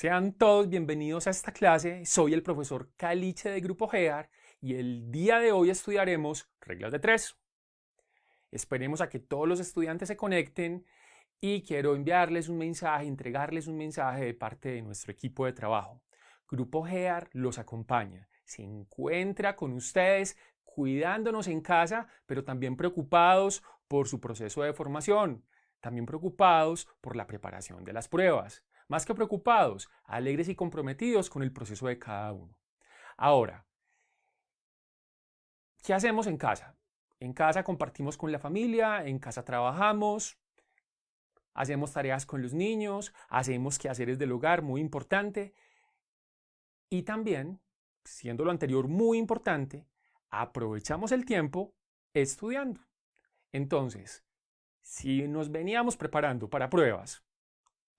Sean todos bienvenidos a esta clase. Soy el profesor Caliche de Grupo GEAR y el día de hoy estudiaremos reglas de tres. Esperemos a que todos los estudiantes se conecten y quiero enviarles un mensaje, entregarles un mensaje de parte de nuestro equipo de trabajo. Grupo GEAR los acompaña, se encuentra con ustedes cuidándonos en casa, pero también preocupados por su proceso de formación, también preocupados por la preparación de las pruebas. Más que preocupados, alegres y comprometidos con el proceso de cada uno. Ahora, ¿qué hacemos en casa? En casa compartimos con la familia, en casa trabajamos, hacemos tareas con los niños, hacemos quehaceres del hogar, muy importante. Y también, siendo lo anterior muy importante, aprovechamos el tiempo estudiando. Entonces, si nos veníamos preparando para pruebas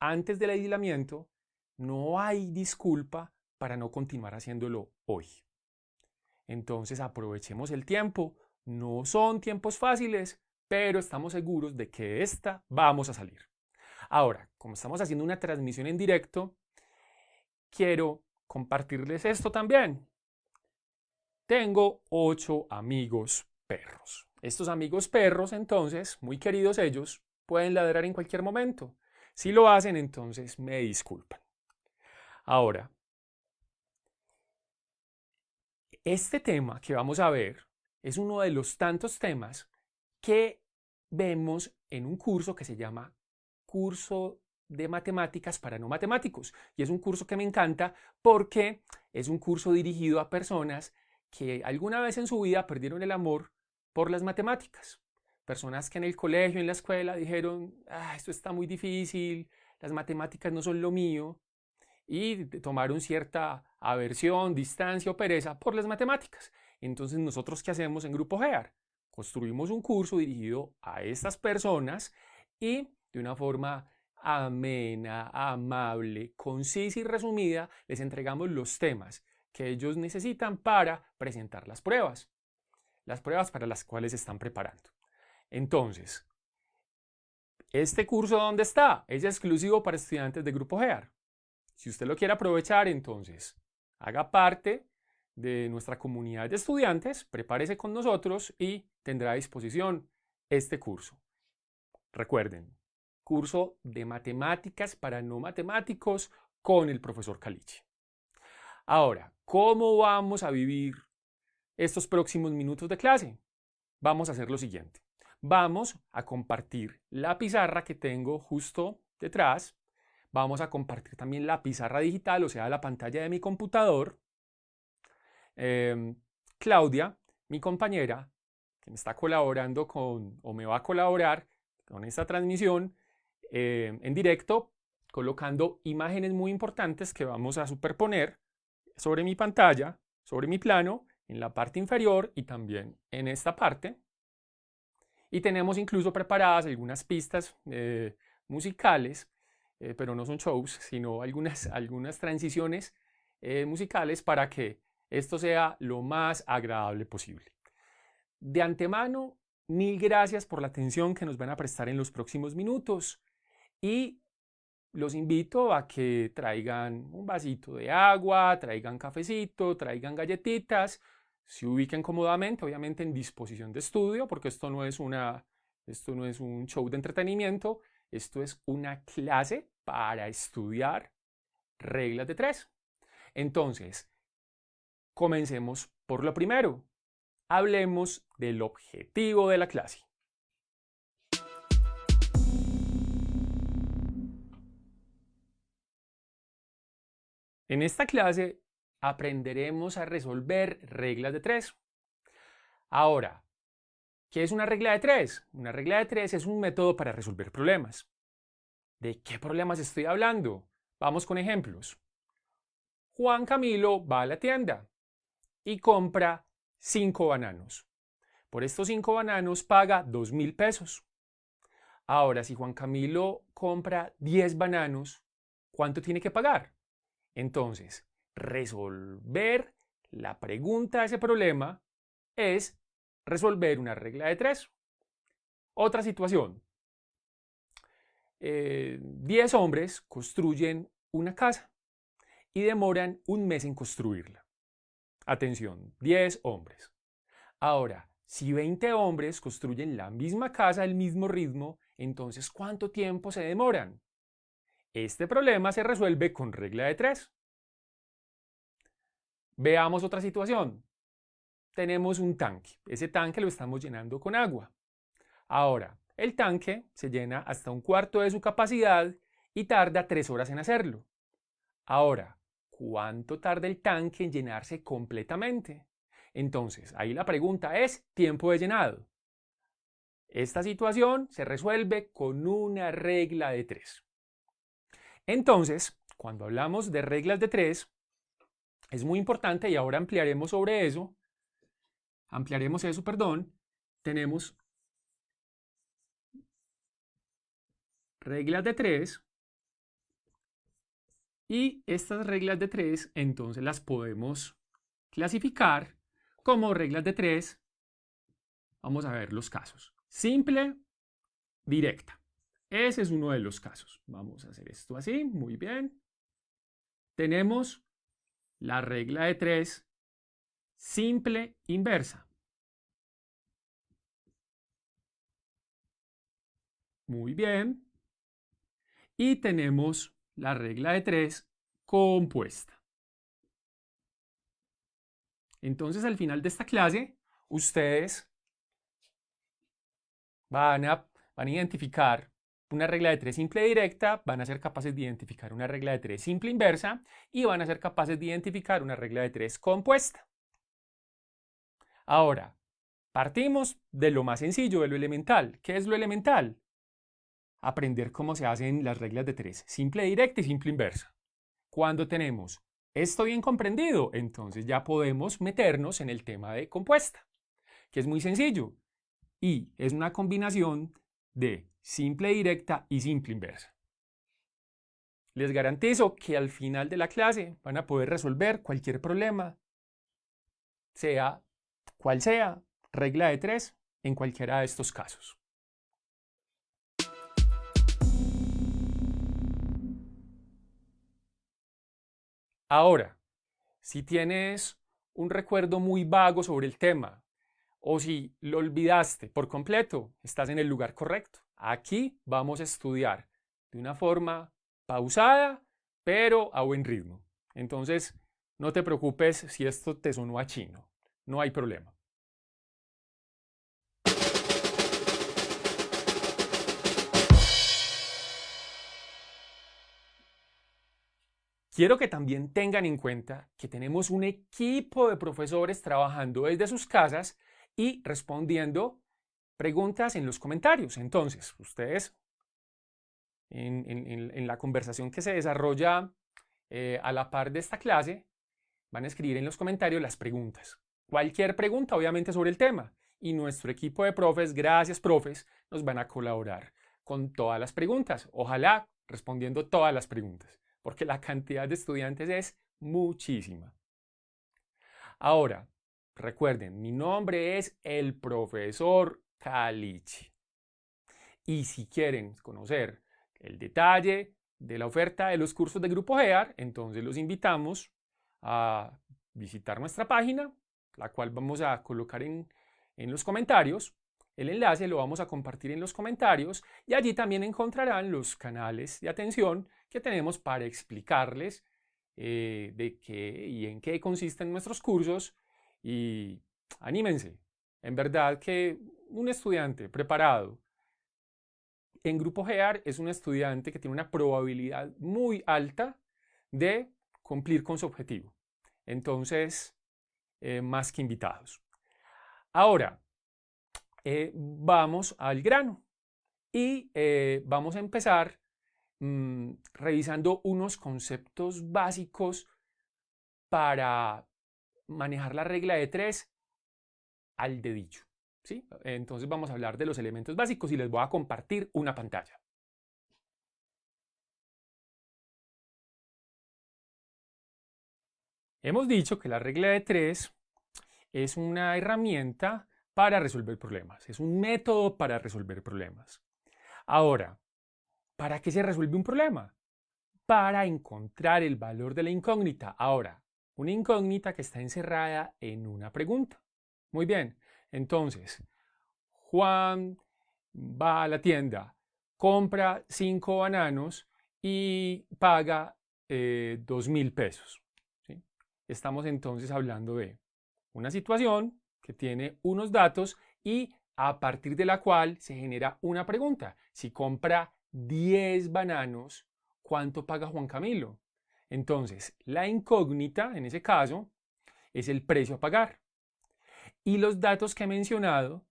antes del aislamiento, no hay disculpa para no continuar haciéndolo hoy. Entonces aprovechemos el tiempo. No son tiempos fáciles, pero estamos seguros de que de esta vamos a salir. Ahora, como estamos haciendo una transmisión en directo, quiero compartirles esto también. Tengo 8 amigos perros. Estos amigos perros, entonces, muy queridos ellos, pueden ladrar en cualquier momento. Si lo hacen, entonces me disculpan. Ahora, este tema que vamos a ver es uno de los tantos temas que vemos en un curso que se llama Curso de Matemáticas para no matemáticos. Y es un curso que me encanta porque es un curso dirigido a personas que alguna vez en su vida perdieron el amor por las matemáticas. Personas que en el colegio, en la escuela dijeron, esto está muy difícil, las matemáticas no son lo mío, y tomaron cierta aversión, distancia o pereza por las matemáticas. Entonces, ¿nosotros qué hacemos en Grupo GEAR? Construimos un curso dirigido a estas personas y de una forma amena, amable, concisa y resumida, les entregamos los temas que ellos necesitan para presentar las pruebas para las cuales se están preparando. Entonces, ¿este curso dónde está? Es exclusivo para estudiantes de Grupo GEAR. Si usted lo quiere aprovechar, entonces haga parte de nuestra comunidad de estudiantes, prepárese con nosotros y tendrá a disposición este curso. Recuerden, curso de matemáticas para no matemáticos con el profesor Caliche. Ahora, ¿cómo vamos a vivir estos próximos minutos de clase? Vamos a hacer lo siguiente. Vamos a compartir la pizarra que tengo justo detrás. Vamos a compartir también la pizarra digital, o sea, la pantalla de mi computador. Claudia, mi compañera, que me está colaborando o me va a colaborar con esta transmisión en directo, colocando imágenes muy importantes que vamos a superponer sobre mi pantalla, sobre mi plano, en la parte inferior y también en esta parte. Y tenemos incluso preparadas algunas pistas musicales, pero no son shows, sino algunas transiciones musicales para que esto sea lo más agradable posible. De antemano, mil gracias por la atención que nos van a prestar en los próximos minutos y los invito a que traigan un vasito de agua, traigan cafecito, traigan galletitas, se ubiquen cómodamente, obviamente en disposición de estudio, porque esto no es un show de entretenimiento, esto es una clase para estudiar reglas de tres. Entonces, comencemos por lo primero. Hablemos del objetivo de la clase. En esta clase aprenderemos a resolver reglas de tres. Ahora, ¿qué es una regla de tres? Una regla de tres es un método para resolver problemas. ¿De qué problemas estoy hablando? Vamos con ejemplos. Juan Camilo va a la tienda y compra 5 bananos. Por estos 5 bananos paga 2.000 pesos. Ahora, si Juan Camilo compra 10 bananos, ¿cuánto tiene que pagar? Entonces, resolver la pregunta de ese problema es resolver una regla de tres. Otra situación. 10 hombres construyen una casa. y demoran un mes en construirla. Atención, 10 hombres. Ahora, si 20 hombres construyen la misma casa al mismo ritmo, entonces ¿cuánto tiempo se demoran? Este problema se resuelve con regla de 3. Veamos otra situación. Tenemos un tanque. Ese tanque lo estamos llenando con agua. Ahora, el tanque se llena hasta un cuarto de su capacidad y tarda 3 horas en hacerlo. Ahora, ¿cuánto tarda el tanque en llenarse completamente? Entonces, ahí la pregunta es tiempo de llenado. Esta situación se resuelve con una regla de 3. Entonces, cuando hablamos de reglas de 3, es muy importante y ahora ampliaremos eso, tenemos reglas de 3 y estas reglas de 3 entonces las podemos clasificar como reglas de 3. Vamos a ver los casos. Simple, directa. Ese es uno de los casos. Vamos a hacer esto así, muy bien. Tenemos la regla de 3 simple inversa. Muy bien. Y tenemos la regla de 3 compuesta. Entonces, al final de esta clase, ustedes van a identificar una regla de 3 simple directa, van a ser capaces de identificar una regla de 3 simple inversa y van a ser capaces de identificar una regla de 3 compuesta. Ahora, partimos de lo más sencillo, de lo elemental. ¿Qué es lo elemental? Aprender cómo se hacen las reglas de 3, simple directa y simple inversa. Cuando tenemos esto bien comprendido, entonces ya podemos meternos en el tema de compuesta, que es muy sencillo y es una combinación de simple directa y simple inversa. Les garantizo que al final de la clase van a poder resolver cualquier problema, sea cual sea, regla de 3 en cualquiera de estos casos. Ahora, si tienes un recuerdo muy vago sobre el tema o si lo olvidaste por completo, estás en el lugar correcto. Aquí vamos a estudiar de una forma pausada, pero a buen ritmo. Entonces, no te preocupes si esto te sonó a chino. No hay problema. Quiero que también tengan en cuenta que tenemos un equipo de profesores trabajando desde sus casas y respondiendo preguntas en los comentarios. Entonces, ustedes en la conversación que se desarrolla a la par de esta clase, van a escribir en los comentarios las preguntas. Cualquier pregunta, obviamente, sobre el tema. Y nuestro equipo de profes, gracias profes, nos van a colaborar con todas las preguntas. Ojalá respondiendo todas las preguntas, porque la cantidad de estudiantes es muchísima. Ahora, recuerden, mi nombre es el profesor Caliche. Y si quieren conocer el detalle de la oferta de los cursos de Grupo GEAR, entonces los invitamos a visitar nuestra página, la cual vamos a colocar en los comentarios. El enlace lo vamos a compartir en los comentarios y allí también encontrarán los canales de atención que tenemos para explicarles de qué y en qué consisten nuestros cursos. Y anímense, en verdad que un estudiante preparado en Grupo GEAR es un estudiante que tiene una probabilidad muy alta de cumplir con su objetivo. Entonces, más que invitados. Ahora, vamos al grano y vamos a empezar revisando unos conceptos básicos para manejar la regla de 3 al dedillo. ¿Sí? Entonces vamos a hablar de los elementos básicos y les voy a compartir una pantalla. Hemos dicho que la regla de 3 es una herramienta para resolver problemas, es un método para resolver problemas. Ahora, ¿para qué se resuelve un problema? para encontrar el valor de la incógnita. Ahora, una incógnita que está encerrada en una pregunta. Muy bien, entonces, Juan va a la tienda, compra 5 bananos y paga 2.000 pesos. ¿Sí? Estamos entonces hablando de una situación que tiene unos datos y a partir de la cual se genera una pregunta. Si compra 10 bananos, ¿cuánto paga Juan Camilo? Entonces, la incógnita, en ese caso, es el precio a pagar. Y los datos que he mencionado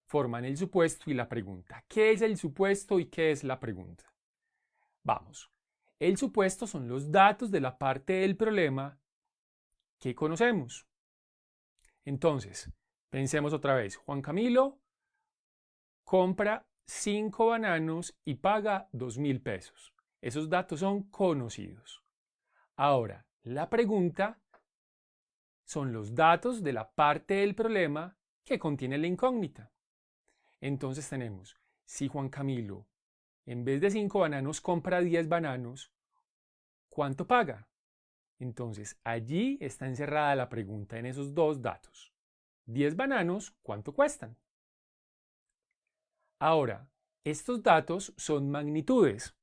forman el supuesto y la pregunta. ¿Qué es el supuesto y qué es la pregunta? Vamos. El supuesto son los datos de la parte del problema que conocemos. Entonces, pensemos otra vez. Juan Camilo compra 5 bananos y paga 2.000 pesos. Esos datos son conocidos. Ahora, la pregunta son los datos de la parte del problema que contiene la incógnita. Entonces tenemos, si Juan Camilo en vez de 5 bananos compra 10 bananos, ¿cuánto paga? Entonces allí está encerrada la pregunta en esos dos datos. 10 bananos, ¿cuánto cuestan? Ahora, estos datos son magnitudes.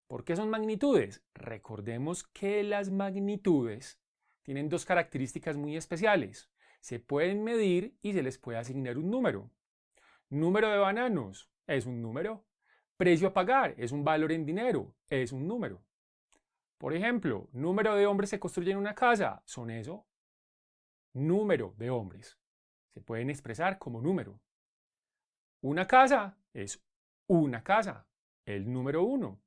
¿Por qué son magnitudes? Recordemos que las magnitudes tienen dos características muy especiales. Se pueden medir y se les puede asignar un número. Número de bananos es un número. Precio a pagar es un valor en dinero, es un número. Por ejemplo, número de hombres que construyen una casa, son eso. Número de hombres. Se pueden expresar como número. Una casa es una casa, el número 1.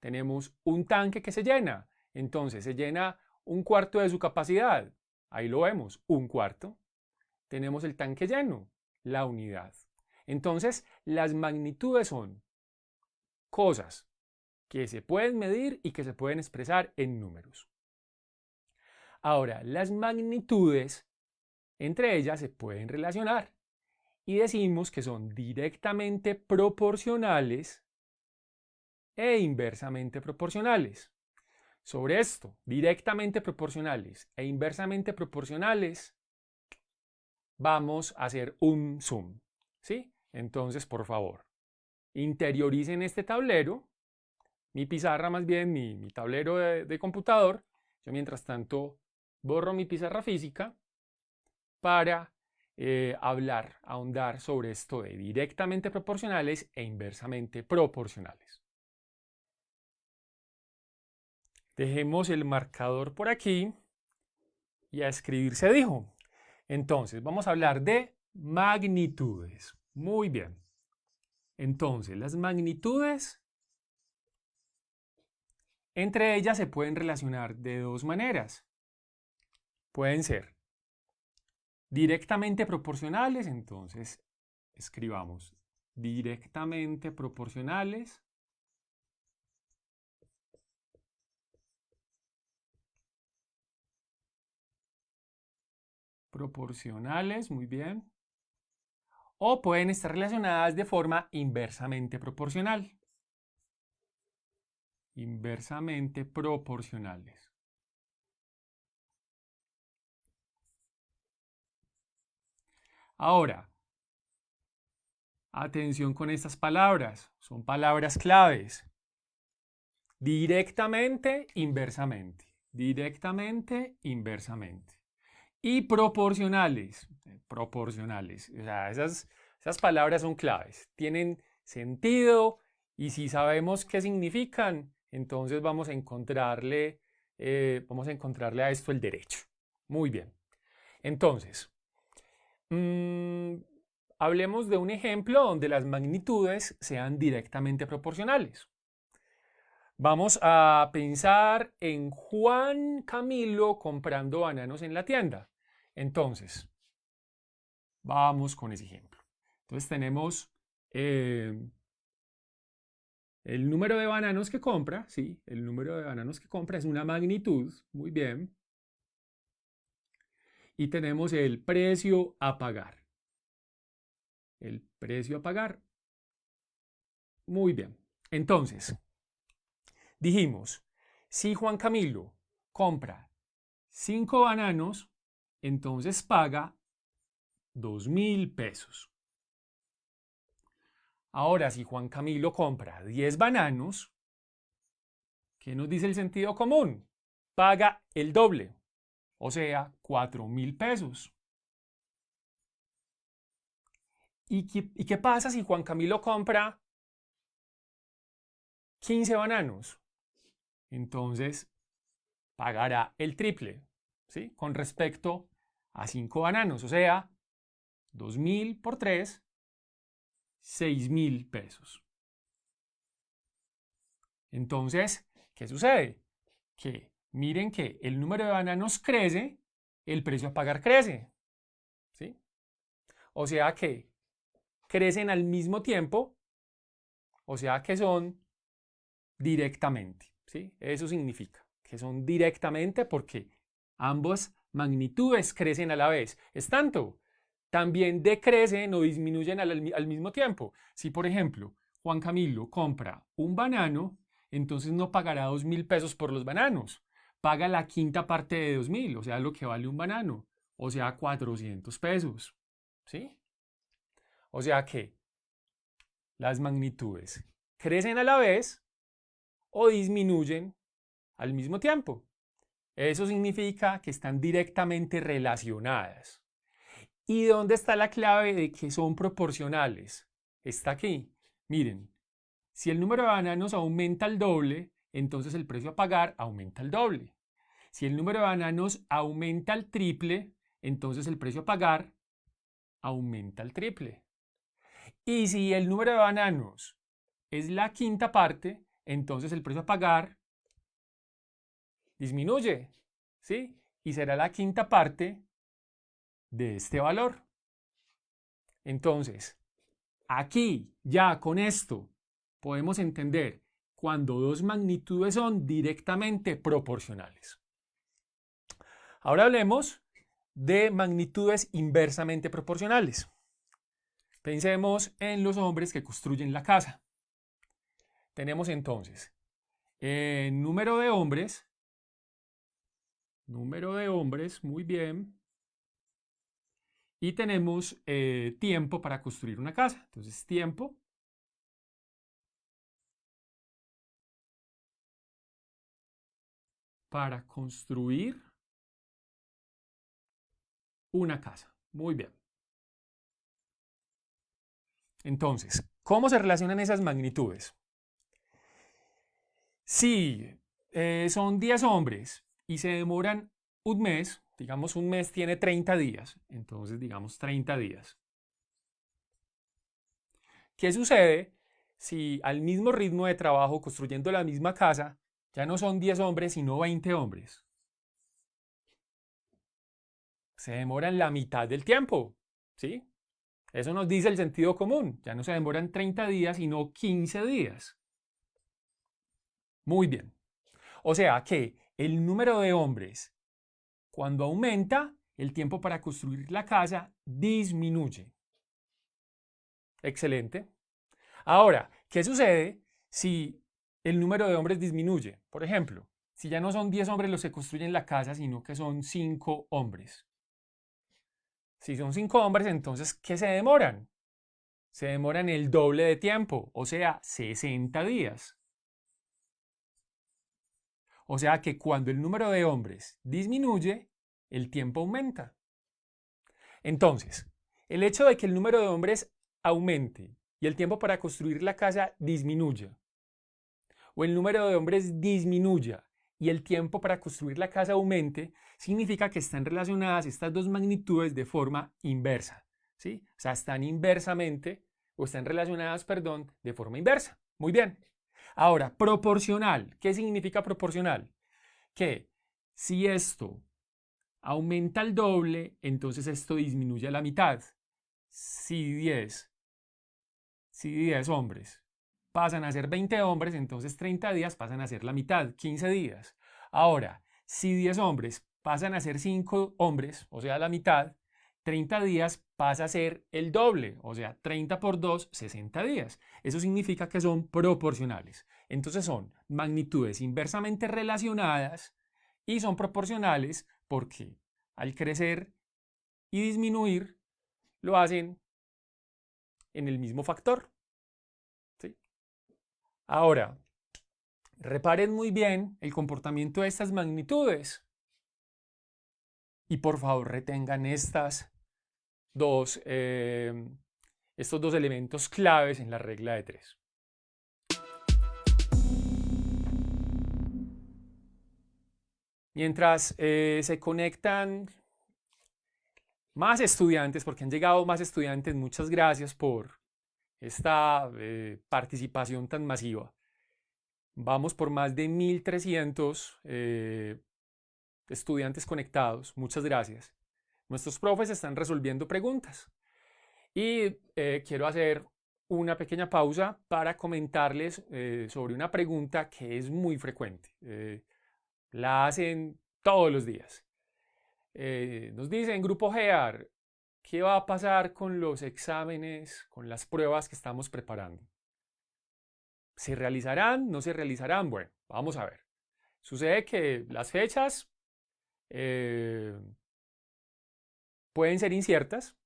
Tenemos un tanque que se llena, entonces se llena un cuarto de su capacidad. Ahí lo vemos, un cuarto. Tenemos el tanque lleno, la unidad. Entonces, las magnitudes son cosas que se pueden medir y que se pueden expresar en números. Ahora, las magnitudes, entre ellas se pueden relacionar y decimos que son directamente proporcionales e inversamente proporcionales. Sobre esto, directamente proporcionales e inversamente proporcionales, vamos a hacer un zoom, ¿sí? Entonces, por favor, interioricen este tablero, mi pizarra más bien, mi tablero de computador. Yo mientras tanto borro mi pizarra física para ahondar sobre esto de directamente proporcionales e inversamente proporcionales. Dejemos el marcador por aquí y a escribir se dijo. Entonces, vamos a hablar de magnitudes. Muy bien. Entonces, las magnitudes, entre ellas se pueden relacionar de dos maneras. Pueden ser directamente proporcionales, entonces escribamos directamente proporcionales. Proporcionales, muy bien. O pueden estar relacionadas de forma inversamente proporcional. Inversamente proporcionales. Ahora, atención con estas palabras, son palabras claves. Directamente, inversamente. Directamente, inversamente. Y proporcionales. Proporcionales. O sea, esas palabras son claves. Tienen sentido y si sabemos qué significan, entonces vamos a encontrarle a esto el derecho. Muy bien. Entonces, hablemos de un ejemplo donde las magnitudes sean directamente proporcionales. Vamos a pensar en Juan Camilo comprando bananos en la tienda. Entonces, vamos con ese ejemplo. Entonces tenemos el número de bananos que compra, ¿sí? El número de bananos que compra es una magnitud, muy bien. Y tenemos el precio a pagar. El precio a pagar. Muy bien. Entonces, Dijimos, si Juan Camilo compra 5 bananos, entonces paga 2.000 pesos. Ahora, si Juan Camilo compra 10 bananos, ¿qué nos dice el sentido común? Paga el doble, o sea, 4.000 pesos. ¿Y qué pasa si Juan Camilo compra 15 bananos? Entonces, pagará el triple, ¿sí? Con respecto a 5 bananos, o sea, 2.000 por 3, 6.000 pesos. Entonces, ¿qué sucede? Que miren que el número de bananos crece, el precio a pagar crece, ¿sí? O sea que crecen al mismo tiempo, o sea que son directamente, ¿sí? Eso significa que son directamente porque ambas magnitudes crecen a la vez. Es tanto, también decrecen o disminuyen al mismo tiempo. Si, por ejemplo, Juan Camilo compra un banano, entonces no pagará 2.000 pesos por los bananos. Paga la quinta parte de 2.000, o sea, lo que vale un banano, o sea, 400 pesos. ¿Sí? O sea que las magnitudes crecen a la vez o disminuyen al mismo tiempo. Eso significa que están directamente relacionadas. ¿Y dónde está la clave de que son proporcionales? Está aquí. Miren, si el número de bananos aumenta al doble, entonces el precio a pagar aumenta al doble. Si el número de bananos aumenta al triple, entonces el precio a pagar aumenta al triple. Y si el número de bananos es la quinta parte, entonces el precio a pagar disminuye, ¿sí? Y será la quinta parte de este valor. Entonces, aquí ya con esto podemos entender cuando dos magnitudes son directamente proporcionales. Ahora hablemos de magnitudes inversamente proporcionales. Pensemos en los hombres que construyen la casa. Tenemos entonces número de hombres, muy bien, y tenemos tiempo para construir una casa. Entonces, tiempo para construir una casa. Muy bien. Entonces, ¿cómo se relacionan esas magnitudes? Si son 10 hombres y se demoran un mes, digamos un mes tiene 30 días, entonces digamos 30 días. ¿Qué sucede si al mismo ritmo de trabajo construyendo la misma casa ya no son 10 hombres sino 20 hombres? Se demoran la mitad del tiempo, ¿sí? Eso nos dice el sentido común, ya no se demoran 30 días sino 15 días. Muy bien. O sea que el número de hombres, cuando aumenta, el tiempo para construir la casa disminuye. Excelente. Ahora, ¿qué sucede si el número de hombres disminuye? Por ejemplo, si ya no son 10 hombres los que construyen la casa, sino que son 5 hombres. Si son 5 hombres, entonces, ¿qué se demoran? Se demoran el doble de tiempo, o sea, 60 días. O sea que cuando el número de hombres disminuye, el tiempo aumenta. Entonces, el hecho de que el número de hombres aumente y el tiempo para construir la casa disminuya, o el número de hombres disminuya y el tiempo para construir la casa aumente, significa que están relacionadas estas dos magnitudes de forma inversa, ¿sí? O sea, están inversamente, o están relacionadas, perdón, de forma inversa. Muy bien. Ahora, proporcional. ¿Qué significa proporcional? Que si esto aumenta al doble, entonces esto disminuye a la mitad. Si 10 hombres pasan a ser 20 hombres, entonces 30 días pasan a ser la mitad, 15 días. Ahora, si 10 hombres pasan a ser 5 hombres, o sea, la mitad, 30 días pasa a ser el doble, o sea, 30 por 2, 60 días. Eso significa que son proporcionales. Entonces son magnitudes inversamente relacionadas y son proporcionales porque al crecer y disminuir lo hacen en el mismo factor. ¿Sí? Ahora, reparen muy bien el comportamiento de estas magnitudes y por favor retengan estos dos elementos claves en la regla de 3. Mientras se conectan más estudiantes, porque han llegado más estudiantes, muchas gracias por esta participación tan masiva. Vamos por más de 1300 estudiantes conectados, muchas gracias. Nuestros profes están resolviendo preguntas y quiero hacer una pequeña pausa para comentarles sobre una pregunta que es muy frecuente. La hacen todos los días. Nos dicen, Grupo GEAR, ¿qué va a pasar con los exámenes, con las pruebas que estamos preparando? ¿Se realizarán? ¿No se realizarán? Bueno, vamos a ver. Sucede que las fechas pueden ser inciertas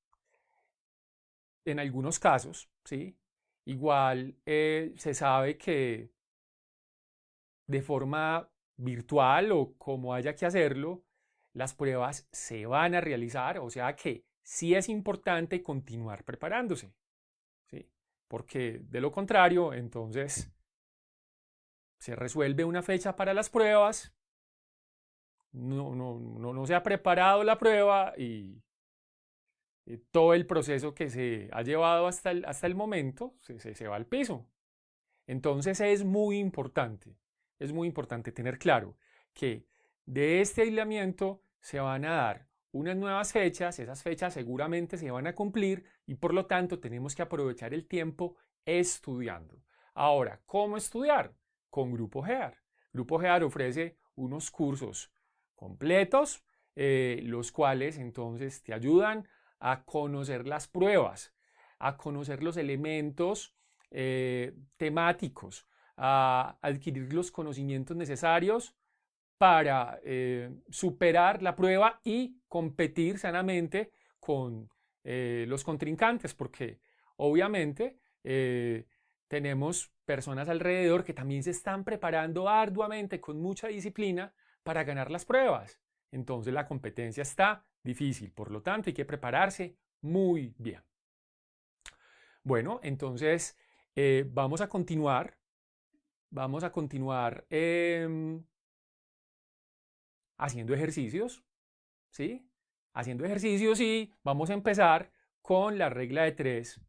en algunos casos, ¿sí? Igual se sabe que de forma virtual o como haya que hacerlo, las pruebas se van a realizar, o sea que sí es importante continuar preparándose, ¿sí? Porque de lo contrario, entonces se resuelve una fecha para las pruebas, no se ha preparado la prueba y todo el proceso que se ha llevado hasta el momento se va al piso. Entonces es muy importante tener claro que de este aislamiento se van a dar unas nuevas fechas, esas fechas seguramente se van a cumplir y por lo tanto tenemos que aprovechar el tiempo estudiando. Ahora, ¿cómo estudiar? Con Grupo GEAR. Grupo GEAR ofrece unos cursos completos, los cuales entonces te ayudan a conocer las pruebas, a conocer los elementos temáticos, a adquirir los conocimientos necesarios para superar la prueba y competir sanamente con los contrincantes, porque obviamente tenemos personas alrededor que también se están preparando arduamente con mucha disciplina para ganar las pruebas. Entonces la competencia está difícil, por lo tanto hay que prepararse muy bien. Bueno, entonces vamos a continuar haciendo ejercicios, ¿sí? Haciendo ejercicios y vamos a empezar con la regla de 3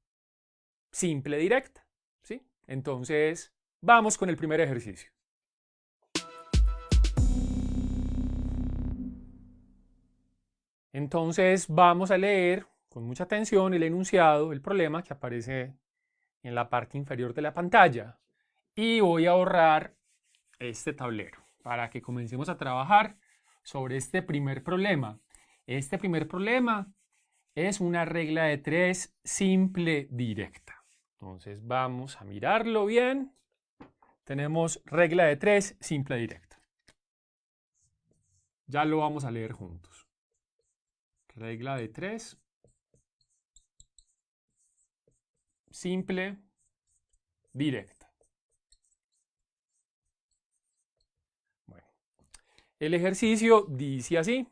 simple directa, ¿sí? Entonces, vamos con el primer ejercicio. Entonces, vamos a leer con mucha atención el enunciado, el problema que aparece en la parte inferior de la pantalla. Y voy a borrar este tablero para que comencemos a trabajar sobre este primer problema. Este primer problema es una regla de 3 simple directa. Entonces vamos a mirarlo bien. Tenemos regla de 3 simple directa. Ya lo vamos a leer juntos. Regla de 3 simple directa. Bueno, el ejercicio dice así.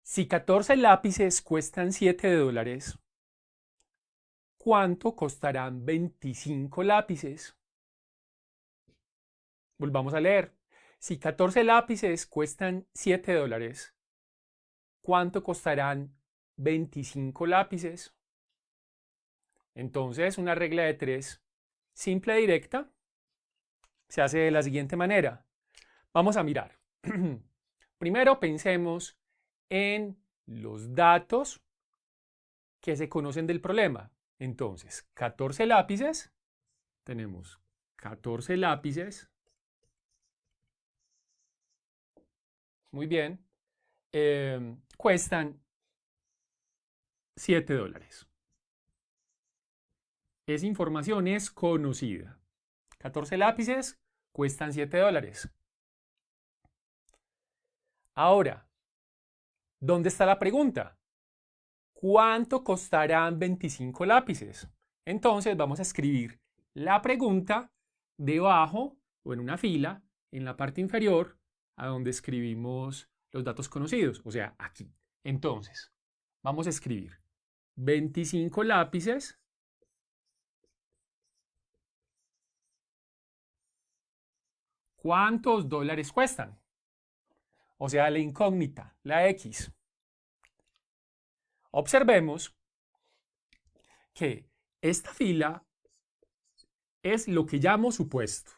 Si 14 lápices cuestan $7, ¿cuánto costarán 25 lápices? Volvamos a leer. Si 14 lápices cuestan $7, ¿cuánto costarán 25 lápices? Entonces, una regla de 3 simple directa se hace de la siguiente manera. Vamos a mirar. Primero pensemos en los datos que se conocen del problema. Entonces, 14 lápices, tenemos 14 lápices, muy bien, cuestan $7. Esa información es conocida. 14 lápices cuestan $7. Ahora, ¿dónde está la pregunta? ¿Cuánto costarán 25 lápices? Entonces vamos a escribir la pregunta debajo o en una fila en la parte inferior a donde escribimos los datos conocidos, o sea, aquí. Entonces, vamos a escribir 25 lápices ¿cuántos dólares cuestan? O sea, la incógnita, la X. Observemos que esta fila es lo que llamo supuesto.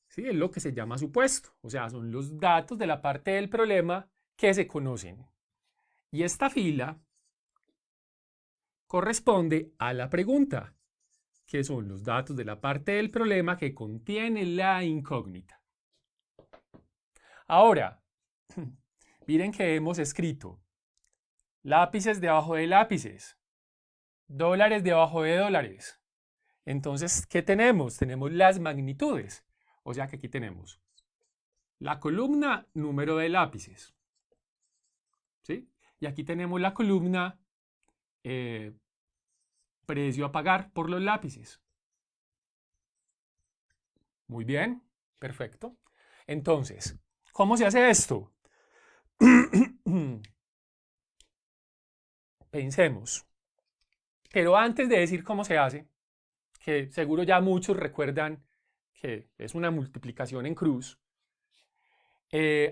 ¿Sí? Es lo que se llama supuesto. O sea, son los datos de la parte del problema que se conocen. Y esta fila corresponde a la pregunta, que son los datos de la parte del problema que contiene la incógnita. Ahora, miren que hemos escrito lápices debajo de lápices, dólares debajo de dólares. Entonces, ¿qué tenemos? Tenemos las magnitudes. O sea que aquí tenemos la columna número de lápices. ¿Sí? Y aquí tenemos la columna precio a pagar por los lápices. Muy bien, perfecto. Entonces, ¿cómo se hace esto? Pensemos. Pero antes de decir cómo se hace, que seguro ya muchos recuerdan que es una multiplicación en cruz,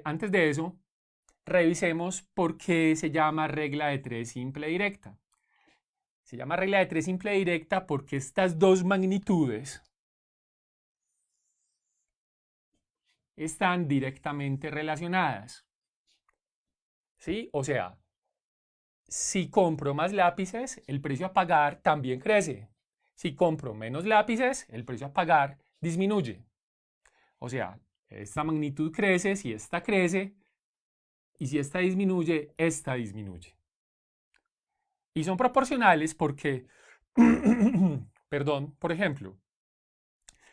antes de eso, revisemos por qué se llama regla de 3 simple directa. Se llama regla de 3 simple directa porque estas dos magnitudes están directamente relacionadas. ¿Sí? O sea, si compro más lápices, el precio a pagar también crece. Si compro menos lápices, el precio a pagar disminuye. O sea, esta magnitud crece si esta crece y si esta disminuye, esta disminuye. Y son proporcionales porque, perdón, por ejemplo,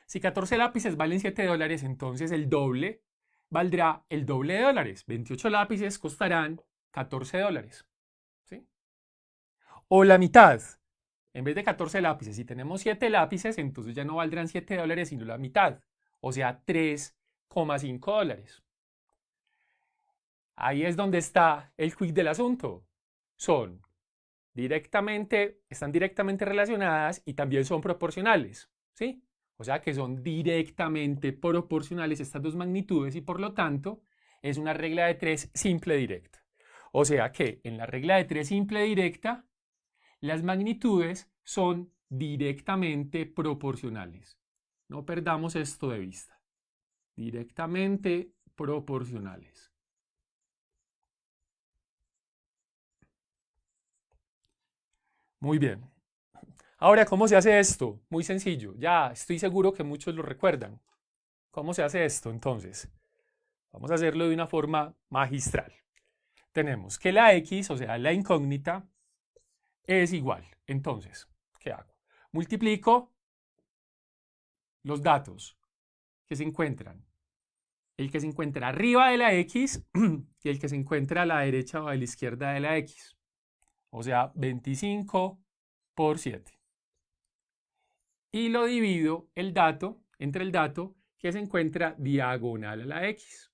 si 14 lápices valen $7, entonces el doble valdrá el doble de dólares. 28 lápices costarán $14. ¿Sí? O la mitad. En vez de 14 lápices, si tenemos 7 lápices, entonces ya no valdrán $7, sino la mitad. O sea, $3,5. Ahí es donde está el quid del asunto. Están directamente relacionadas y también son proporcionales. ¿Sí? O sea que son directamente proporcionales estas dos magnitudes y por lo tanto es una regla de 3 simple directa. O sea que en la regla de 3 simple directa las magnitudes son directamente proporcionales. No perdamos esto de vista. Directamente proporcionales. Muy bien. Ahora, ¿cómo se hace esto? Muy sencillo. Ya estoy seguro que muchos lo recuerdan. ¿Cómo se hace esto? Entonces, vamos a hacerlo de una forma magistral. Tenemos que la X, o sea, la incógnita, es igual. Entonces, ¿qué hago? Multiplico los datos que se encuentran. El que se encuentra arriba de la X y el que se encuentra a la derecha o a la izquierda de la X. O sea, 25 por 7. Y lo divido entre el dato que se encuentra diagonal a la X.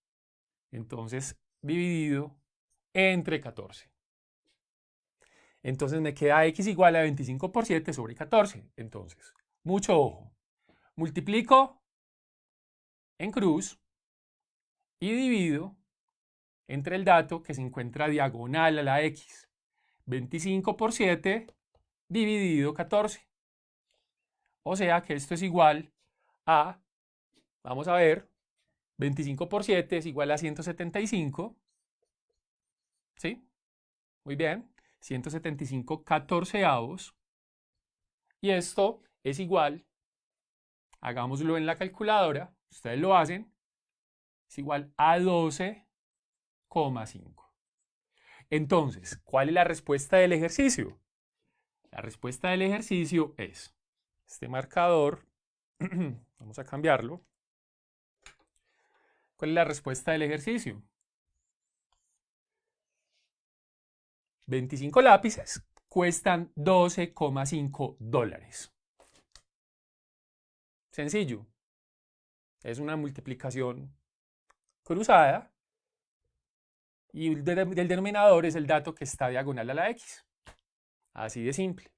Entonces, dividido entre 14. Entonces me queda X igual a 25 por 7 sobre 14. Entonces, mucho ojo. Multiplico en cruz y divido entre el dato que se encuentra diagonal a la X. 25 por 7 dividido 14. O sea que esto es igual a, vamos a ver, 25 por 7 es igual a 175. ¿Sí? Muy bien. 175 catorceavos. Y esto es igual, hagámoslo en la calculadora, ustedes lo hacen, es igual a 12,5. Entonces, ¿cuál es la respuesta del ejercicio? La respuesta del ejercicio es este marcador. Vamos a cambiarlo. ¿Cuál es la respuesta del ejercicio? 25 lápices cuestan $12,5. Sencillo. Es una multiplicación cruzada y el denominador es el dato que está diagonal a la X. Así de simple.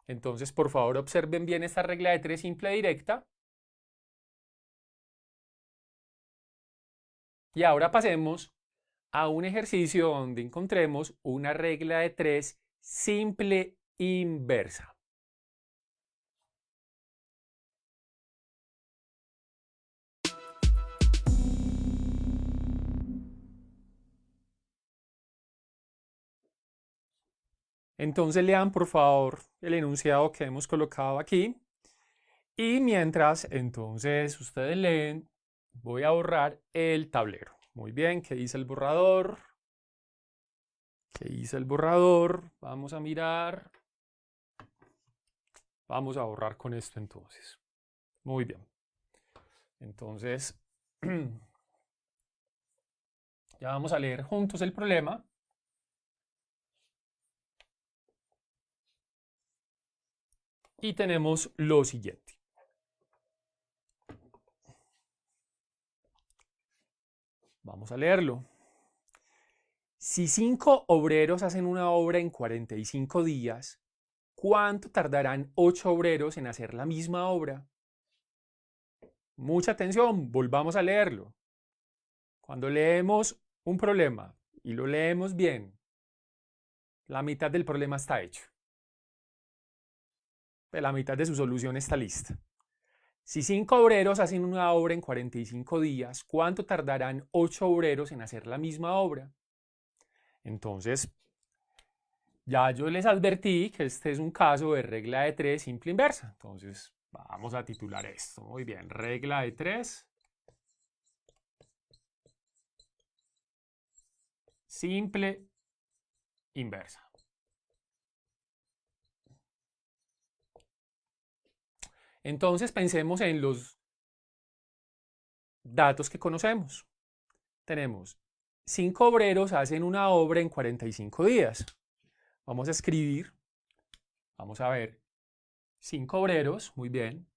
Entonces, por favor, observen bien esta regla de 3 simple directa. Y ahora pasemos a un ejercicio donde encontremos una regla de 3 simple inversa. Entonces lean por favor el enunciado que hemos colocado aquí. Y mientras entonces ustedes leen, voy a borrar el tablero. Muy bien, ¿qué dice el borrador? ¿Qué dice el borrador? Vamos a mirar. Vamos a borrar con esto entonces. Muy bien. Entonces, ya vamos a leer juntos el problema. Y tenemos lo siguiente. Vamos a leerlo. Si 5 obreros hacen una obra en 45 días, ¿cuánto tardarán 8 obreros en hacer la misma obra? Mucha atención, volvamos a leerlo. Cuando leemos un problema y lo leemos bien, la mitad del problema está hecho. La mitad de su solución está lista. Si 5 obreros hacen una obra en 45 días, ¿cuánto tardarán 8 obreros en hacer la misma obra? Entonces, ya yo les advertí que este es un caso de regla de 3 simple inversa. Entonces, vamos a titular esto. Muy bien, regla de 3 simple inversa. Entonces, pensemos en los datos que conocemos. Tenemos 5 obreros hacen una obra en 45 días. Vamos a escribir, vamos a ver, 5 obreros, muy bien.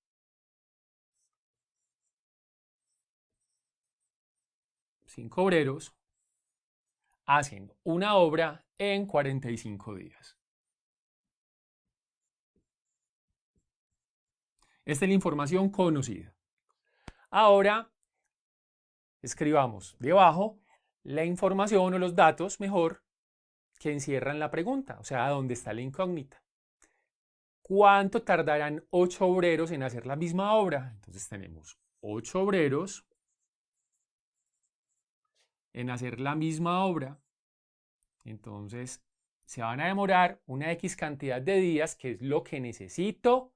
5 obreros hacen una obra en 45 días. Esta es la información conocida. Ahora, escribamos debajo la información o los datos, mejor, que encierran la pregunta, o sea, ¿dónde está la incógnita? ¿Cuánto tardarán 8 obreros en hacer la misma obra? Entonces tenemos 8 obreros en hacer la misma obra. Entonces, se van a demorar una X cantidad de días, que es lo que necesito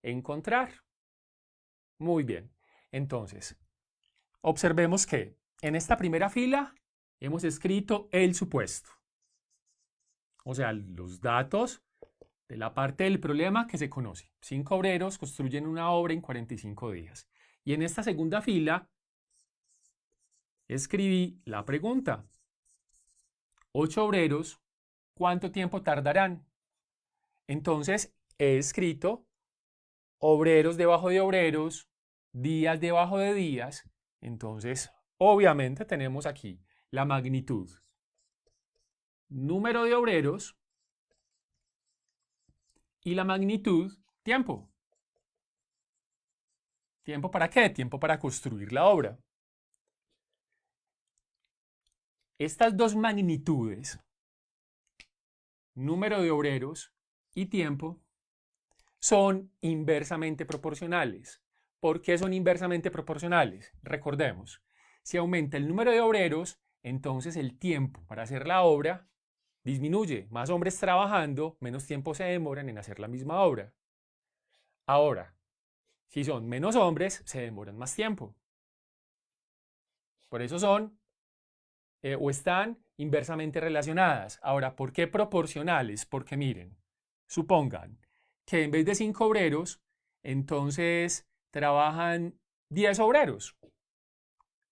encontrar. Muy bien. Entonces, observemos que en esta primera fila hemos escrito el supuesto. O sea, los datos de la parte del problema que se conoce. 5 obreros construyen una obra en 45 días. Y en esta segunda fila escribí la pregunta. 8 obreros, ¿cuánto tiempo tardarán? Entonces, he escrito obreros debajo de obreros, días debajo de días. Entonces, obviamente tenemos aquí la magnitud. Número de obreros y la magnitud, tiempo. ¿Tiempo para qué? Tiempo para construir la obra. Estas dos magnitudes, número de obreros y tiempo, son inversamente proporcionales. ¿Por qué son inversamente proporcionales? Recordemos, si aumenta el número de obreros, entonces el tiempo para hacer la obra disminuye. Más hombres trabajando, menos tiempo se demoran en hacer la misma obra. Ahora, si son menos hombres, se demoran más tiempo. Por eso son o están inversamente relacionadas. Ahora, ¿por qué proporcionales? Porque miren, supongan que en vez de 5 obreros, entonces trabajan 10 obreros,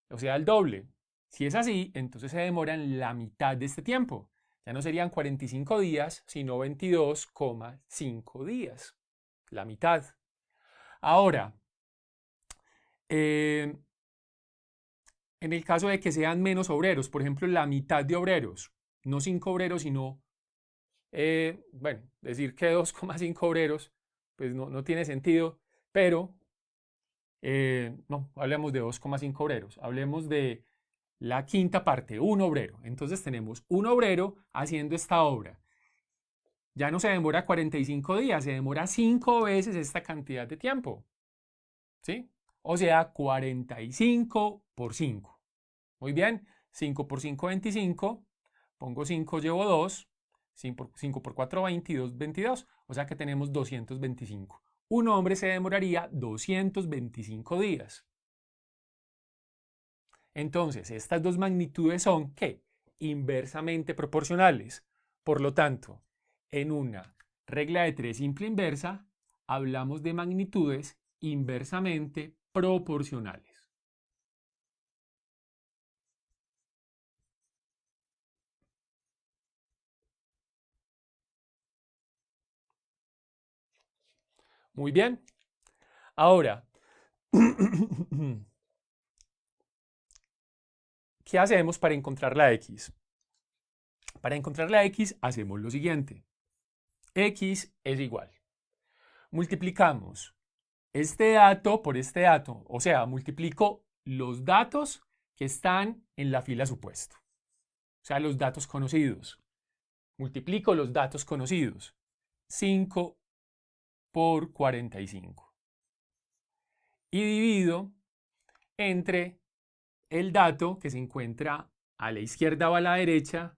o sea, el doble. Si es así, entonces se demoran la mitad de este tiempo. Ya no serían 45 días, sino 22,5 días. La mitad. Ahora, en el caso de que sean menos obreros, por ejemplo, la mitad de obreros, no 5 obreros, sino, bueno, decir que 2,5 obreros, pues no tiene sentido, pero no, hablemos de 2,5 obreros, hablemos de la quinta parte, un obrero. Entonces tenemos un obrero haciendo esta obra. Ya no se demora 45 días, se demora 5 veces esta cantidad de tiempo. ¿Sí? O sea, 45 por 5. Muy bien, 5 por 5, 25. Pongo 5, llevo 2. 5 por 4, 22, 22. O sea que tenemos 225. Un hombre se demoraría 225 días. Entonces, estas dos magnitudes son, ¿qué? Inversamente proporcionales. Por lo tanto, en una regla de 3 simple inversa, hablamos de magnitudes inversamente proporcionales. Muy bien. Ahora, ¿qué hacemos para encontrar la x? Para encontrar la x hacemos lo siguiente. X es igual. Multiplicamos este dato por este dato. O sea, multiplico los datos que están en la fila supuesto. O sea, los datos conocidos. Multiplico los datos conocidos. 5 por 45. Y divido entre el dato que se encuentra a la izquierda o a la derecha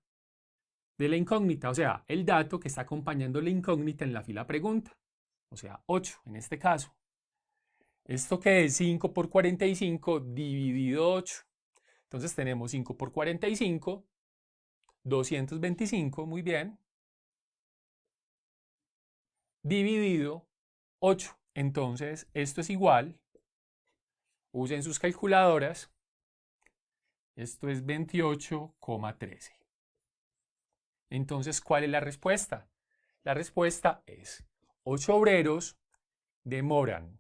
de la incógnita, o sea, el dato que está acompañando la incógnita en la fila pregunta, o sea, 8 en este caso. ¿Esto qué es? 5 por 45 dividido 8. Entonces tenemos 5 por 45, 225, muy bien, dividido 8. Entonces, esto es igual, usen sus calculadoras, esto es 28,13. Entonces, ¿cuál es la respuesta? La respuesta es 8 obreros demoran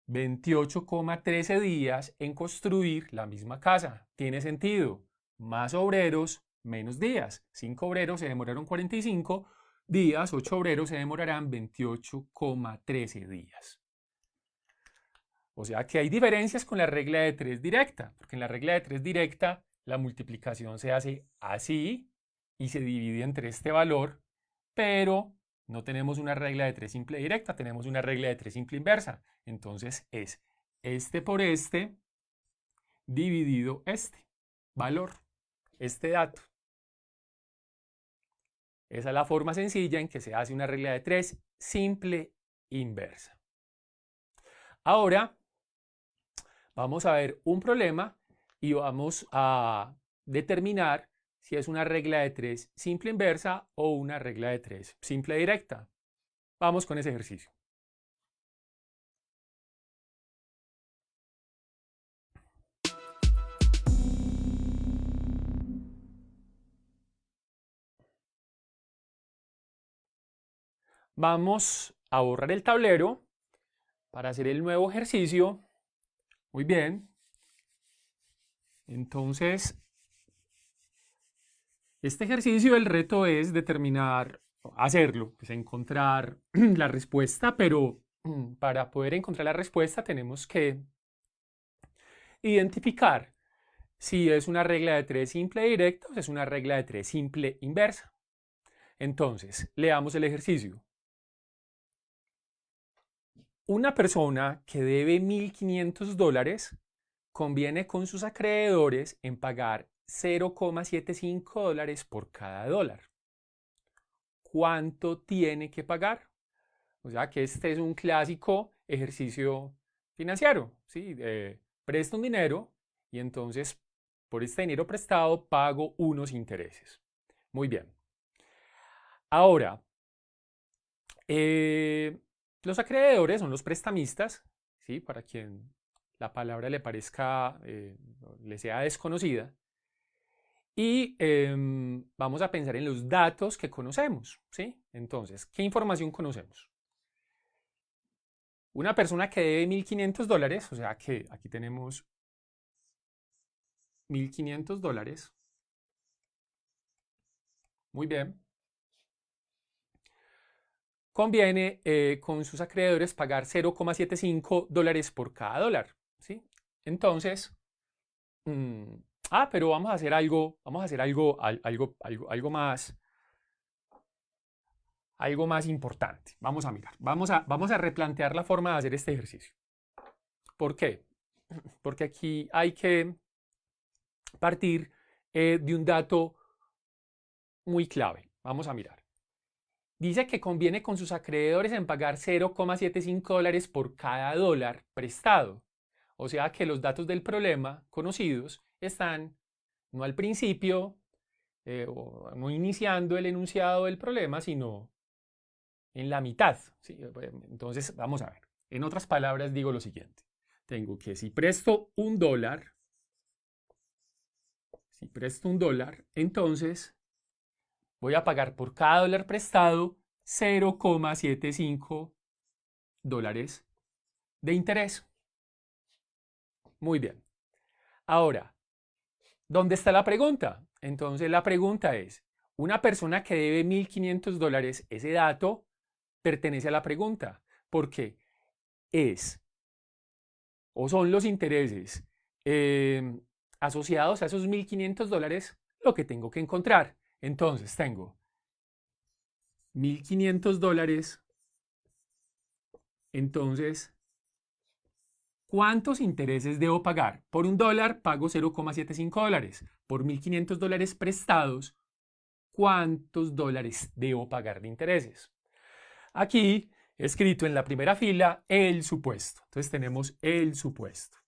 28,13 días en construir la misma casa. Tiene sentido. Más obreros, menos días. 5 obreros se demoraron 45 días, 8 obreros se demorarán 28,13 días. O sea que hay diferencias con la regla de 3 directa, porque en la regla de 3 directa la multiplicación se hace así y se divide entre este valor, pero no tenemos una regla de 3 simple directa, tenemos una regla de 3 simple inversa. Entonces es este por este dividido este valor, este dato. Esa es la forma sencilla en que se hace una regla de 3 simple inversa. Ahora vamos a ver un problema y vamos a determinar si es una regla de 3 simple inversa o una regla de 3 simple directa. Vamos con ese ejercicio. Vamos a borrar el tablero para hacer el nuevo ejercicio. Muy bien. Entonces, este ejercicio, el reto es determinar, hacerlo, pues encontrar la respuesta, pero para poder encontrar la respuesta tenemos que identificar si es una regla de 3 simple directa o si es una regla de 3 simple inversa. Entonces, leamos el ejercicio. Una persona que debe $1.500 conviene con sus acreedores en pagar $0,75 por cada dólar. ¿Cuánto tiene que pagar? O sea que este es un clásico ejercicio financiero, ¿sí? Presta un dinero y entonces por este dinero prestado pago unos intereses. Muy bien. Ahora, los acreedores son los prestamistas, ¿sí? Para quien la palabra le parezca, le sea desconocida. Y vamos a pensar en los datos que conocemos, ¿sí? Entonces, ¿qué información conocemos? Una persona que debe $1.500, o sea que aquí tenemos $1.500. Muy bien. Conviene con sus acreedores pagar $0,75 por cada dólar, ¿sí? Entonces, pero vamos a hacer algo más importante. Vamos a mirar, vamos a replantear la forma de hacer este ejercicio. ¿Por qué? Porque aquí hay que partir de un dato muy clave. Vamos a mirar. Dice que conviene con sus acreedores en pagar $0,75 por cada dólar prestado. O sea que los datos del problema conocidos están no al principio, o no iniciando el enunciado del problema, sino en la mitad. ¿Sí? Entonces, vamos a ver. En otras palabras, digo lo siguiente. Tengo que si presto un dólar, entonces voy a pagar por cada dólar prestado $0,75 de interés. Muy bien. Ahora, ¿dónde está la pregunta? Entonces la pregunta es, una persona que debe $1.500, ese dato pertenece a la pregunta, porque es o son los intereses asociados a esos $1.500 lo que tengo que encontrar. Entonces tengo $1.500, entonces, ¿cuántos intereses debo pagar? Por un dólar pago $0,75. Por $1.500 prestados, ¿cuántos dólares debo pagar de intereses? Aquí, escrito en la primera fila, el supuesto. Entonces tenemos el supuesto.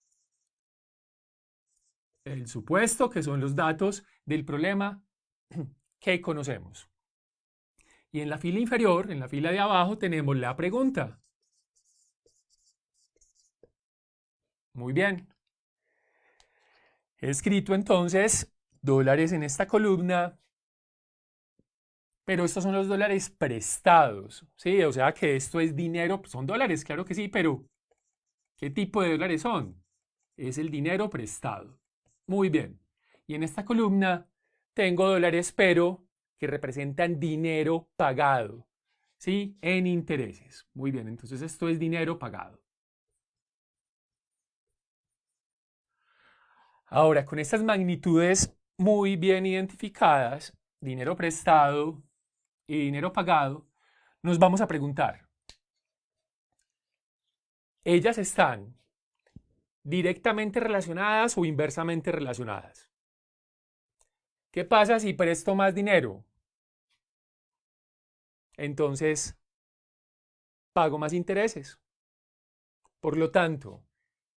El supuesto, que son los datos del problema que conocemos. Y en la fila inferior, en la fila de abajo, tenemos la pregunta. Muy bien. He escrito entonces dólares en esta columna, pero estos son los dólares prestados, ¿sí? O sea que esto es dinero, son dólares, claro que sí, pero ¿qué tipo de dólares son? Es el dinero prestado. Muy bien. Y en esta columna tengo dólares, pero que representan dinero pagado, ¿sí? En intereses. Muy bien, entonces esto es dinero pagado. Ahora, con estas magnitudes muy bien identificadas, dinero prestado y dinero pagado, nos vamos a preguntar, ¿ellas están directamente relacionadas o inversamente relacionadas? ¿Qué pasa si presto más dinero? Entonces, pago más intereses. Por lo tanto,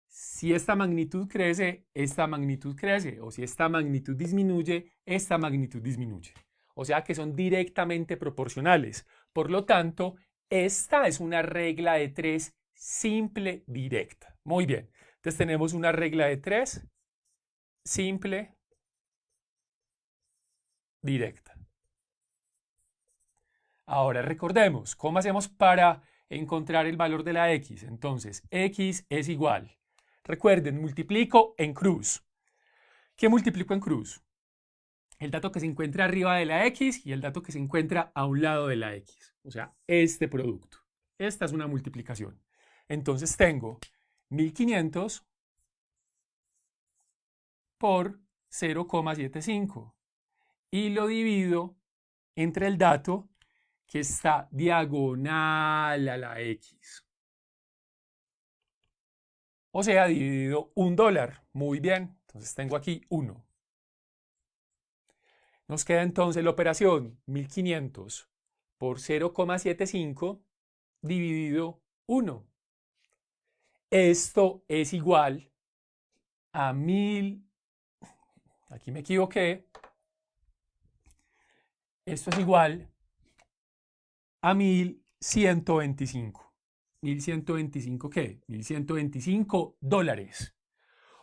si esta magnitud crece, esta magnitud crece. O si esta magnitud disminuye, esta magnitud disminuye. O sea que son directamente proporcionales. Por lo tanto, esta es una regla de 3 simple directa. Muy bien. Entonces tenemos una regla de 3 simple directa. Ahora recordemos, ¿cómo hacemos para encontrar el valor de la x? Entonces, x es igual. Recuerden, multiplico en cruz. ¿Qué multiplico en cruz? El dato que se encuentra arriba de la x y el dato que se encuentra a un lado de la x. O sea, este producto. Esta es una multiplicación. Entonces tengo 1.500 por 0,75 y lo divido entre el dato que está diagonal a la x. O sea, dividido un dólar. Muy bien. Entonces tengo aquí 1. Nos queda entonces la operación 1.500 por 0,75 dividido 1. Esto es igual a 1.000 aquí me equivoqué. Esto es igual a 1125. ¿1125 qué? 1125 dólares.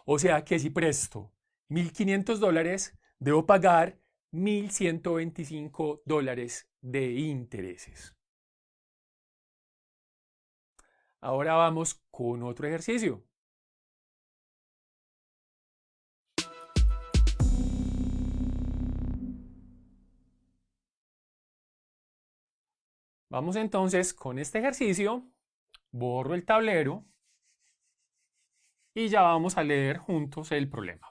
O sea que si presto $1.500, debo pagar $1.125 de intereses. Ahora vamos con otro ejercicio. Vamos entonces con este ejercicio. Borro el tablero y ya vamos a leer juntos el problema.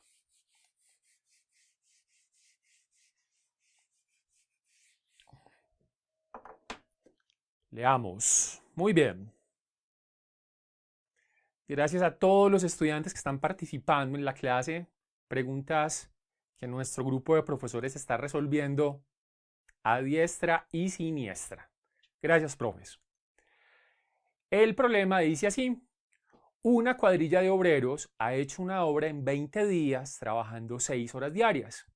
Leamos. Muy bien. Gracias a todos los estudiantes que están participando en la clase. Preguntas que nuestro grupo de profesores está resolviendo a diestra y siniestra. Gracias, profes. El problema dice así. Una cuadrilla de obreros ha hecho una obra en 20 días trabajando 6 horas diarias.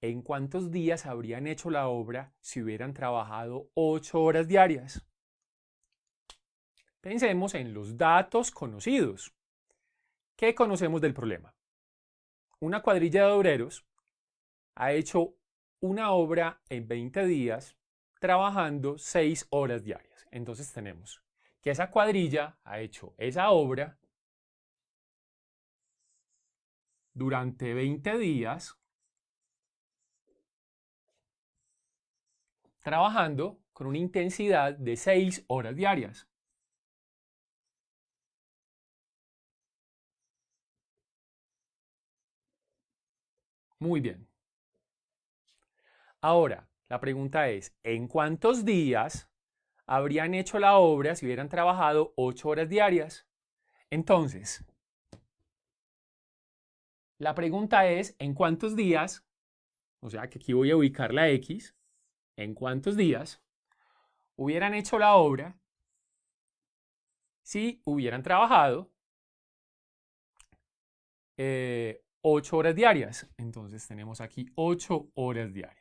¿En cuántos días habrían hecho la obra si hubieran trabajado 8 horas diarias? Pensemos en los datos conocidos. ¿Qué conocemos del problema? Una cuadrilla de obreros ha hecho una obra en 20 días trabajando 6 horas diarias. Entonces tenemos que esa cuadrilla ha hecho esa obra durante 20 días trabajando con una intensidad de 6 horas diarias. Muy bien. Ahora, la pregunta es, ¿en cuántos días habrían hecho la obra si hubieran trabajado 8 horas diarias? Entonces, la pregunta es, ¿en cuántos días? O sea, que aquí voy a ubicar la X. ¿En cuántos días hubieran hecho la obra si hubieran trabajado 8 horas diarias? Entonces tenemos aquí 8 horas diarias.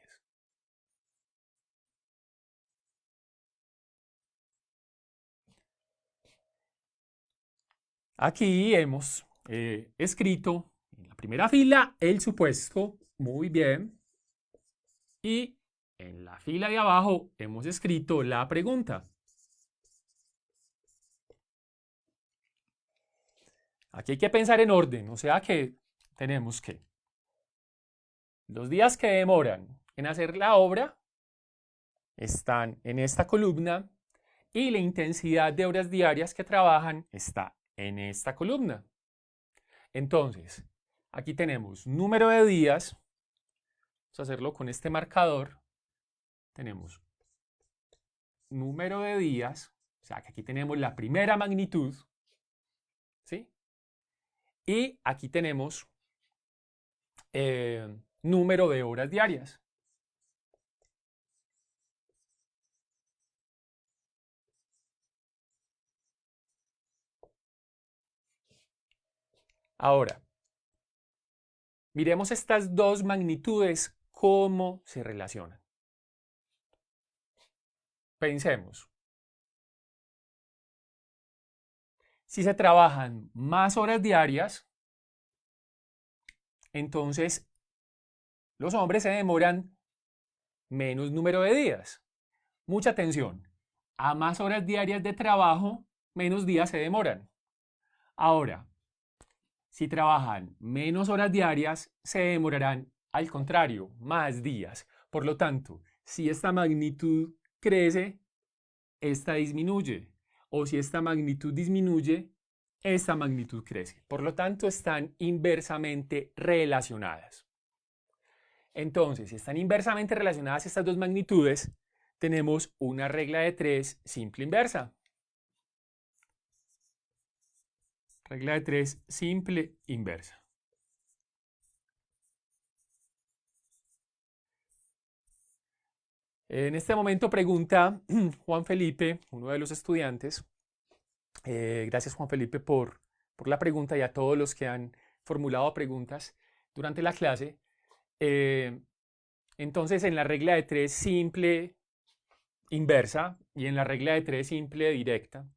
Aquí hemos escrito en la primera fila el supuesto. Muy bien. Y en la fila de abajo hemos escrito la pregunta. Aquí hay que pensar en orden, o sea que tenemos que los días que demoran en hacer la obra están en esta columna y la intensidad de horas diarias que trabajan está en esta columna. Entonces, aquí tenemos número de días. Vamos a hacerlo con este marcador. Tenemos número de días, o sea que aquí tenemos la primera magnitud, ¿sí? Y aquí tenemos número de horas diarias. Ahora, miremos estas dos magnitudes, cómo se relacionan. Pensemos. Si se trabajan más horas diarias, entonces los hombres se demoran menos número de días. Mucha atención. A más horas diarias de trabajo, menos días se demoran. Ahora, si trabajan menos horas diarias, se demorarán, al contrario, más días. Por lo tanto, si esta magnitud crece, esta disminuye. O si esta magnitud disminuye, esta magnitud crece. Por lo tanto, están inversamente relacionadas. Entonces, si están inversamente relacionadas estas dos magnitudes, tenemos una regla de 3 simple inversa. Regla de 3 simple inversa. En este momento pregunta Juan Felipe, uno de los estudiantes. Gracias Juan Felipe por la pregunta y a todos los que han formulado preguntas durante la clase. Eh, entonces, en la regla de 3 simple inversa y en la regla de 3 simple directa,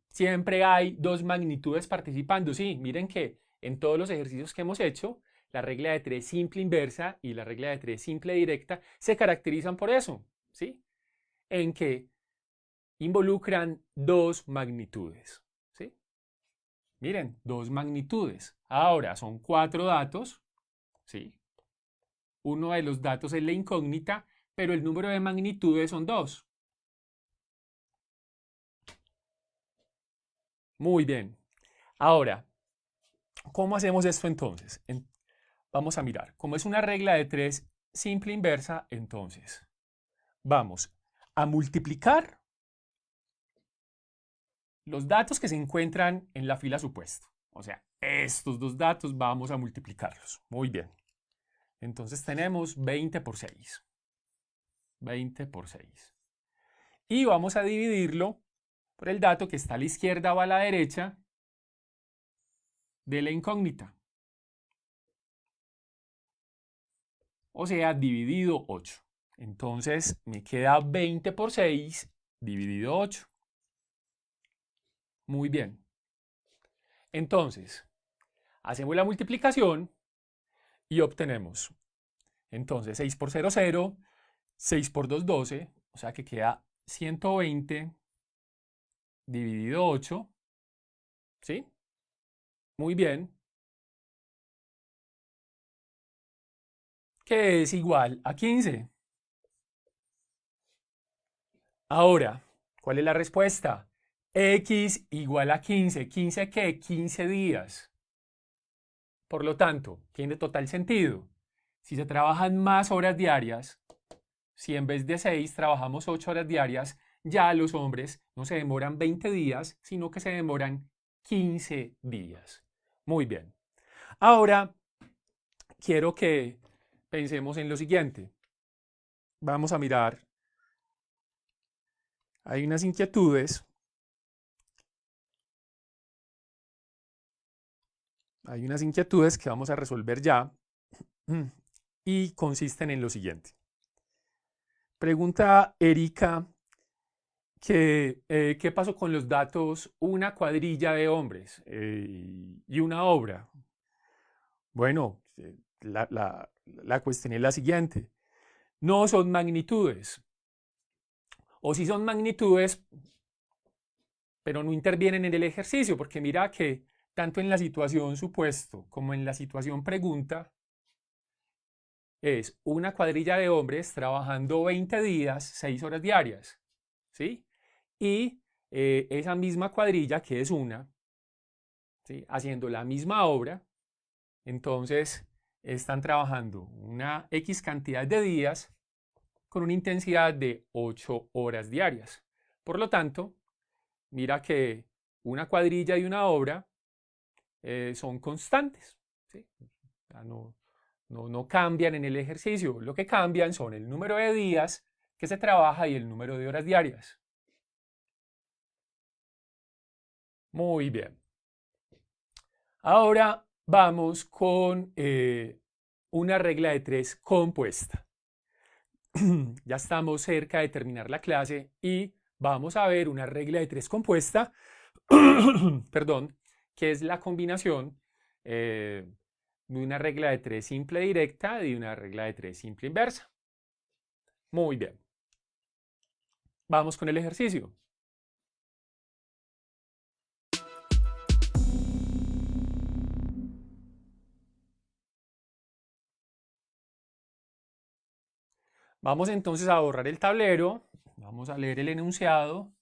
siempre hay dos magnitudes participando. Sí, miren que en todos los ejercicios que hemos hecho, la regla de 3 simple inversa y la regla de 3 simple directa se caracterizan por eso, ¿sí? En que involucran dos magnitudes, ¿sí? Miren, dos magnitudes. Ahora son 4 datos, ¿sí? Uno de los datos es la incógnita, pero el número de magnitudes son 2. Muy bien. Ahora, ¿cómo hacemos esto entonces? Vamos a mirar. Como es una regla de 3 simple inversa, entonces vamos a multiplicar los datos que se encuentran en la fila supuesto. O sea, estos dos datos vamos a multiplicarlos. Muy bien. Entonces tenemos 20 por 6. 20 por 6. Y vamos a dividirlo por el dato que está a la izquierda o a la derecha de la incógnita. O sea, dividido 8. Entonces me queda 20 por 6 dividido 8. Muy bien. Entonces, hacemos la multiplicación y obtenemos. Entonces, 6 por 0, 0. 6 por 2, 12. O sea que queda 120 dividido 8. ¿Sí? Muy bien. Que es igual a 15. Ahora, ¿cuál es la respuesta? X igual a 15. ¿15 qué? 15 días. Por lo tanto, tiene total sentido. Si se trabajan más horas diarias, si en vez de 6 trabajamos 8 horas diarias, ya los hombres no se demoran 20 días, sino que se demoran 15 días. Muy bien. Ahora, quiero que pensemos en lo siguiente. Vamos a mirar. Hay unas inquietudes. Hay unas inquietudes que vamos a resolver ya y consisten en lo siguiente. Pregunta Erika que qué pasó con los datos una cuadrilla de hombres y una obra. Bueno, la cuestión es la siguiente. No son magnitudes. O sí son magnitudes, pero no intervienen en el ejercicio, porque mira que tanto en la situación supuesto como en la situación pregunta, es una cuadrilla de hombres trabajando 20 días, 6 horas diarias, ¿sí? Y esa misma cuadrilla, que es una, ¿sí? Haciendo la misma obra, entonces están trabajando una X cantidad de días con una intensidad de 8 horas diarias. Por lo tanto, mira que una cuadrilla y una obra son constantes, ¿sí? O sea, no cambian en el ejercicio. Lo que cambian son el número de días que se trabaja y el número de horas diarias. Muy bien. Ahora vamos con una regla de 3 compuesta. Ya estamos cerca de terminar la clase y vamos a ver una regla de 3 compuesta, perdón, que es la combinación de una regla de 3 simple directa y una regla de 3 simple inversa. Muy bien. Vamos con el ejercicio. Vamos entonces a borrar el tablero. Vamos a leer el enunciado.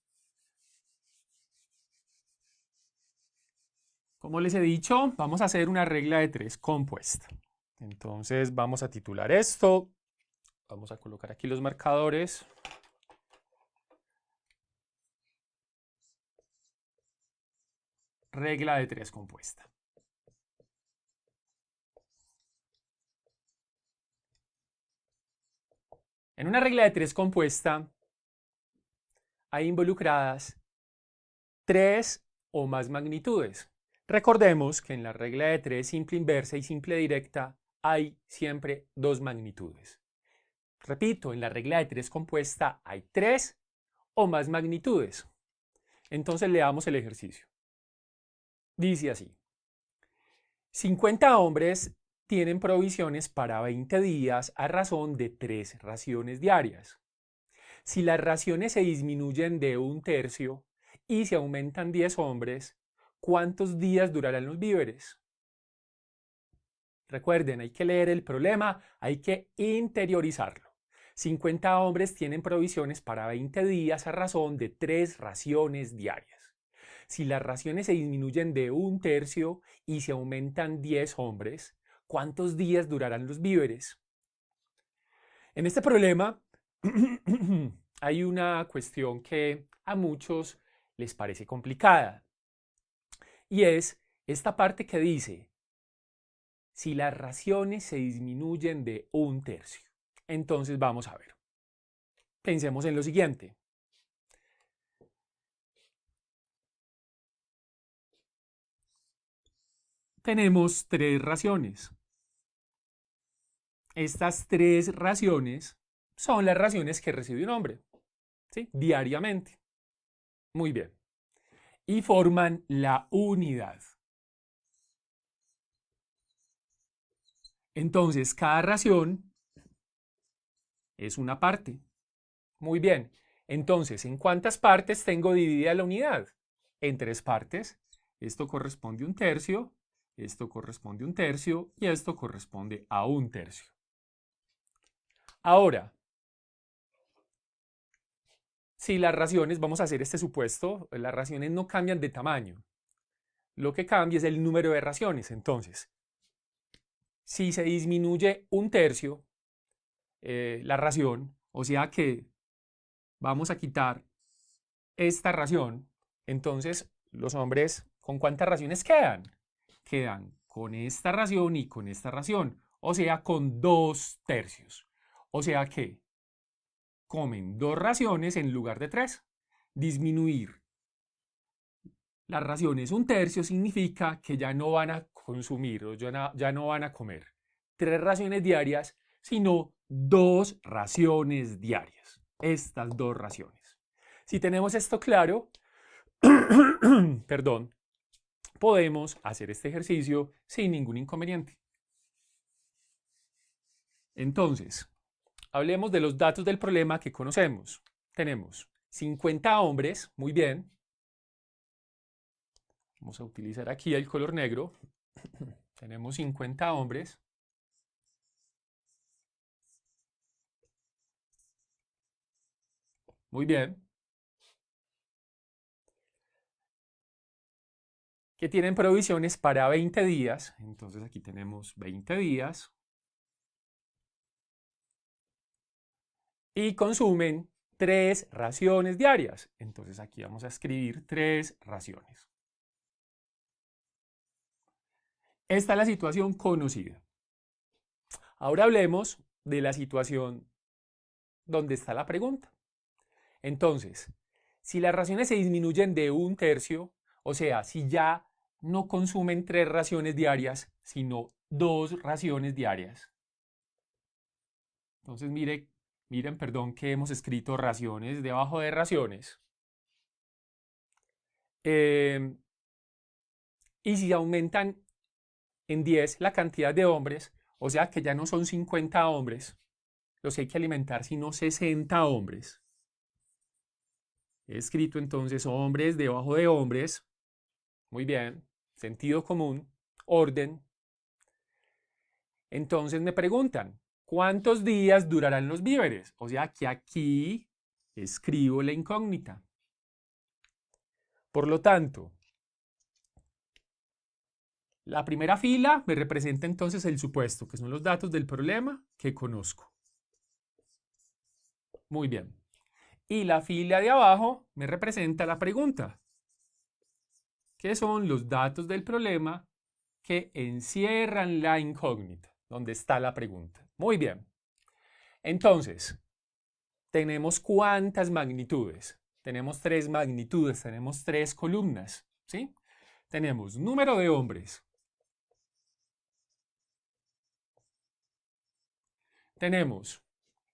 Como les he dicho, vamos a hacer una regla de 3 compuesta. Entonces vamos a titular esto. Vamos a colocar aquí los marcadores. Regla de 3 compuesta. En una regla de 3 compuesta hay involucradas 3 o más magnitudes. Recordemos que en la regla de 3 simple inversa y simple directa hay siempre dos magnitudes. Repito, en la regla de 3 compuesta hay 3 o más magnitudes. Entonces leamos el ejercicio. Dice así: 50 hombres tienen provisiones para 20 días a razón de 3 raciones diarias. Si las raciones se disminuyen de 1/3 y se aumentan 10 hombres, ¿cuántos días durarán los víveres? Recuerden, hay que leer el problema, hay que interiorizarlo. 50 hombres tienen provisiones para 20 días a razón de 3 raciones diarias. Si las raciones se disminuyen de 1/3 y se aumentan 10 hombres, ¿cuántos días durarán los víveres? En este problema hay una cuestión que a muchos les parece complicada, y es esta parte que dice: si las raciones se disminuyen de 1/3. Entonces vamos a ver. Pensemos en lo siguiente. Tenemos 3 raciones. Estas 3 raciones son las raciones que recibe un hombre, ¿sí? Diariamente. Muy bien. Y forman la unidad. Entonces, cada ración es una parte. Muy bien. Entonces, ¿en cuántas partes tengo dividida la unidad? En 3 partes. Esto corresponde a 1/3, esto corresponde a 1/3 y esto corresponde a 1/3. Ahora, si las raciones, vamos a hacer este supuesto, las raciones no cambian de tamaño. Lo que cambia es el número de raciones. Entonces, si se disminuye 1/3 la ración, o sea que vamos a quitar esta ración, entonces los hombres, ¿con cuántas raciones quedan? Quedan con esta ración y con esta ración, o sea, con 2/3. O sea que comen 2 raciones en lugar de 3. Disminuir las raciones 1/3 significa que ya no van a consumir o ya no van a comer 3 raciones diarias, sino 2 raciones diarias. Estas 2 raciones. Si tenemos esto claro, perdón, podemos hacer este ejercicio sin ningún inconveniente. Entonces, hablemos de los datos del problema que conocemos. Tenemos 50 hombres, muy bien. Vamos a utilizar aquí el color negro. Tenemos 50 hombres. Muy bien. Que tienen provisiones para 20 días. Entonces aquí tenemos 20 días. Y consumen 3 raciones diarias. Entonces aquí vamos a escribir 3 raciones. Esta es la situación conocida. Ahora hablemos de la situación donde está la pregunta. Entonces, si las raciones se disminuyen de 1/3, o sea, si ya no consumen 3 raciones diarias, sino 2 raciones diarias. Entonces, miren, perdón, que hemos escrito raciones debajo de raciones. Y si aumentan en 10 la cantidad de hombres, o sea que ya no son 50 hombres los que hay que alimentar, sino 60 hombres. He escrito entonces hombres debajo de hombres. Muy bien, sentido común, orden. Entonces me preguntan, ¿cuántos días durarán los víveres? O sea que aquí escribo la incógnita. Por lo tanto, la primera fila me representa entonces el supuesto, que son los datos del problema que conozco. Muy bien. Y la fila de abajo me representa la pregunta, que son los datos del problema que encierran la incógnita, donde está la pregunta. Muy bien. Entonces, tenemos ¿cuántas magnitudes? Tenemos 3 magnitudes, tenemos 3 columnas, ¿sí? Tenemos número de hombres, tenemos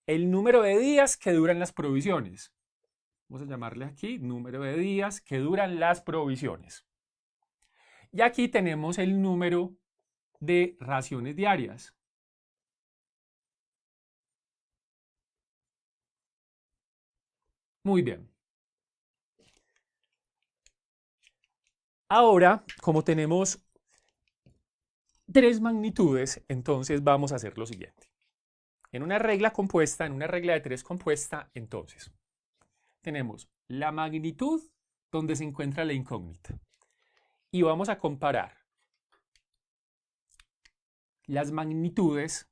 el número de días que duran las provisiones. Vamos a llamarle aquí número de días que duran las provisiones. Y aquí tenemos el número de raciones diarias. Muy bien. Ahora, como tenemos tres magnitudes, entonces vamos a hacer lo siguiente. En una regla compuesta, en una regla de tres compuesta, entonces, tenemos la magnitud donde se encuentra la incógnita. Y vamos a comparar las magnitudes,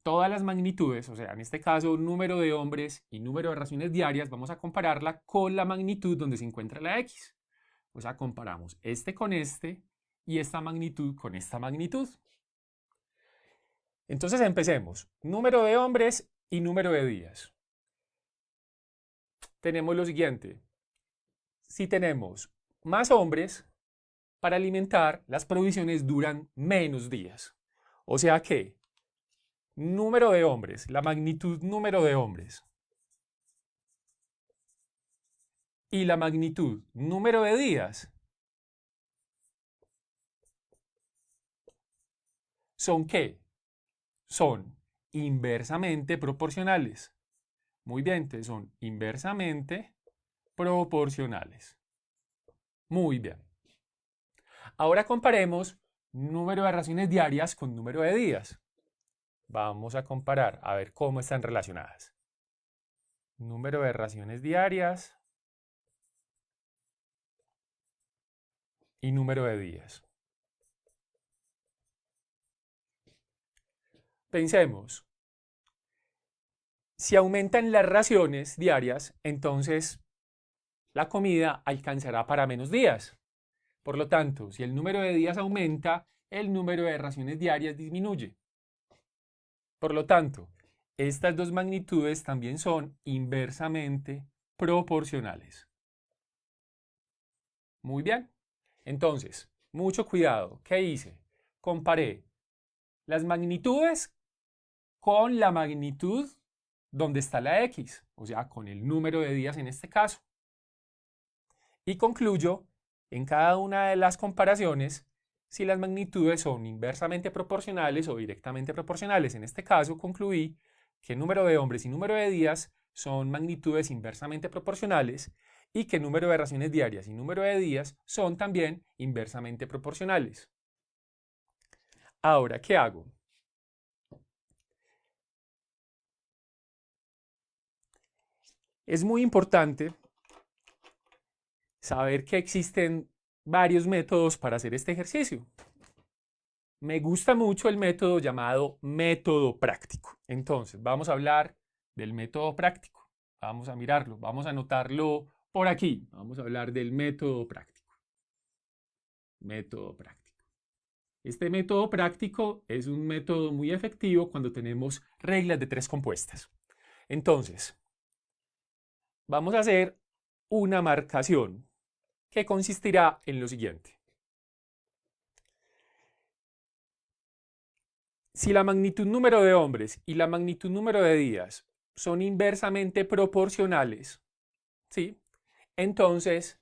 todas las magnitudes, o sea, en este caso, número de hombres y número de raciones diarias, vamos a compararla con la magnitud donde se encuentra la X. O sea, comparamos este con este y esta magnitud con esta magnitud. Entonces empecemos. Número de hombres y número de días. Tenemos lo siguiente. Si tenemos más hombres, para alimentar, las provisiones duran menos días. O sea que número de hombres, la magnitud número de hombres y la magnitud número de días ¿son qué? Son inversamente proporcionales. Muy bien, son inversamente proporcionales. Muy bien. Ahora comparemos número de raciones diarias con número de días. Vamos a comparar a ver cómo están relacionadas. Número de raciones diarias y número de días. Pensemos, si aumentan las raciones diarias, entonces la comida alcanzará para menos días. Por lo tanto, si el número de días aumenta, el número de raciones diarias disminuye. Por lo tanto, estas dos magnitudes también son inversamente proporcionales. Muy bien. Entonces, mucho cuidado. ¿Qué hice? Comparé las magnitudes con la magnitud donde está la X, o sea, con el número de días en este caso. Y concluyo en cada una de las comparaciones si las magnitudes son inversamente proporcionales o directamente proporcionales. En este caso concluí que el número de hombres y número de días son magnitudes inversamente proporcionales y que el número de raciones diarias y número de días son también inversamente proporcionales. Ahora, ¿qué hago? Es muy importante saber que existen varios métodos para hacer este ejercicio. Me gusta mucho el método llamado método práctico. Entonces, vamos a hablar del método práctico. Vamos a mirarlo, vamos a anotarlo por aquí. Vamos a hablar del método práctico. Método práctico. Este método práctico es un método muy efectivo cuando tenemos reglas de tres compuestas. Entonces, vamos a hacer una marcación que consistirá en lo siguiente. Si la magnitud número de hombres y la magnitud número de días son inversamente proporcionales, ¿sí? Entonces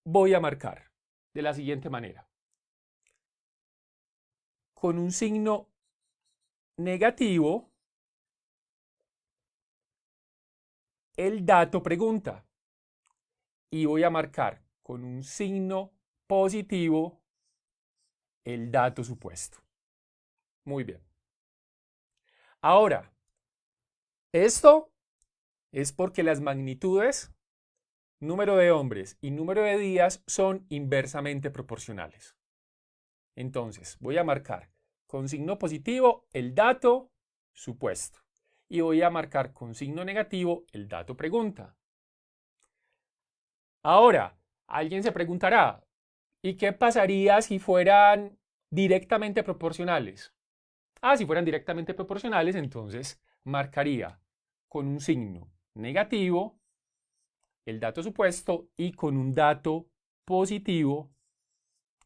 voy a marcar de la siguiente manera. Con un signo negativo, el dato pregunta. Y voy a marcar con un signo positivo el dato supuesto. Muy bien. Ahora, esto es porque las magnitudes, número de hombres y número de días son inversamente proporcionales. Entonces, voy a marcar con signo positivo el dato supuesto y voy a marcar con signo negativo el dato pregunta. Ahora, alguien se preguntará, ¿y qué pasaría si fueran directamente proporcionales? Si fueran directamente proporcionales, entonces marcaría con un signo negativo el dato supuesto y con un dato positivo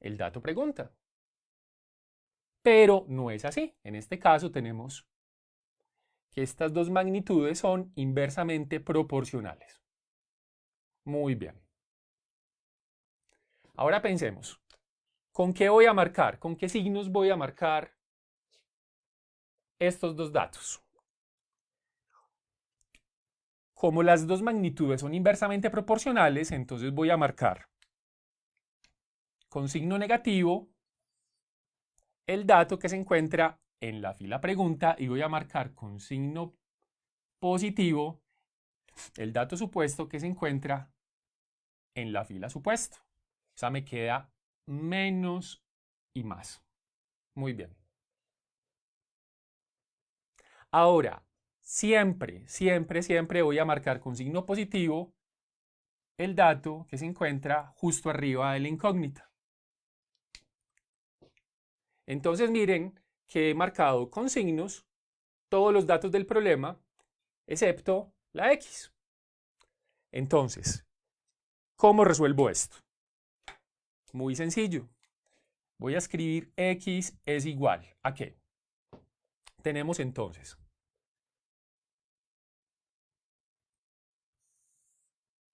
el dato pregunta. Pero no es así. En este caso tenemos que estas dos magnitudes son inversamente proporcionales. Muy bien. Ahora pensemos, ¿con qué voy a marcar? ¿Con qué signos voy a marcar estos dos datos? Como las dos magnitudes son inversamente proporcionales, entonces voy a marcar con signo negativo el dato que se encuentra en la fila pregunta y voy a marcar con signo positivo el dato supuesto que se encuentra en la fila supuesto. O sea, me queda menos y más. Muy bien. Ahora, siempre voy a marcar con signo positivo el dato que se encuentra justo arriba de la incógnita. Entonces miren que he marcado con signos todos los datos del problema, excepto la X. Entonces, ¿cómo resuelvo esto? Muy sencillo. Voy a escribir X es igual a ¿qué? Tenemos entonces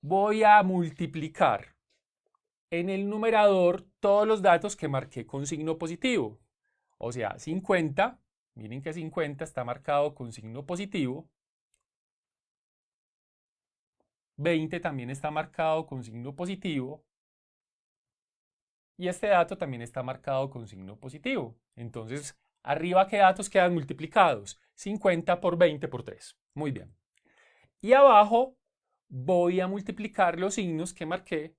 voy a multiplicar en el numerador todos los datos que marqué con signo positivo. O sea, 50, miren que 50 está marcado con signo positivo. 20 también está marcado con signo positivo. Y este dato también está marcado con signo positivo. Entonces, arriba, ¿qué datos quedan multiplicados? 50 por 20 por 3. Muy bien. Y abajo voy a multiplicar los signos que marqué,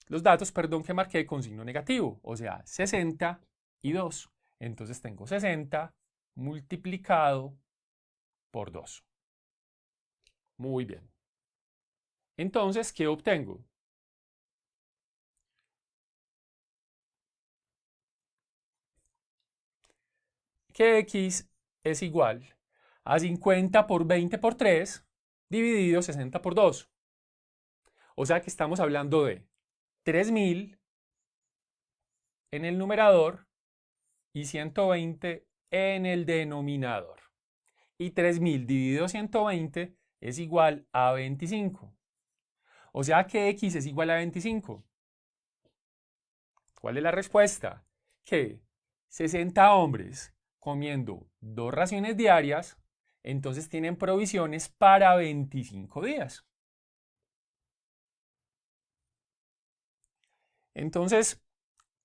los datos, perdón, que marqué con signo negativo. O sea, 60 y 2. Entonces tengo 60 multiplicado por 2. Muy bien. Entonces, ¿qué obtengo? Que X es igual a 50 por 20 por 3 dividido 60 por 2. O sea que estamos hablando de 3000 en el numerador y 120 en el denominador. Y 3000 dividido 120 es igual a 25. O sea que X es igual a 25. ¿Cuál es la respuesta? Que 60 hombres comiendo 2 raciones diarias, entonces tienen provisiones para 25 días. Entonces,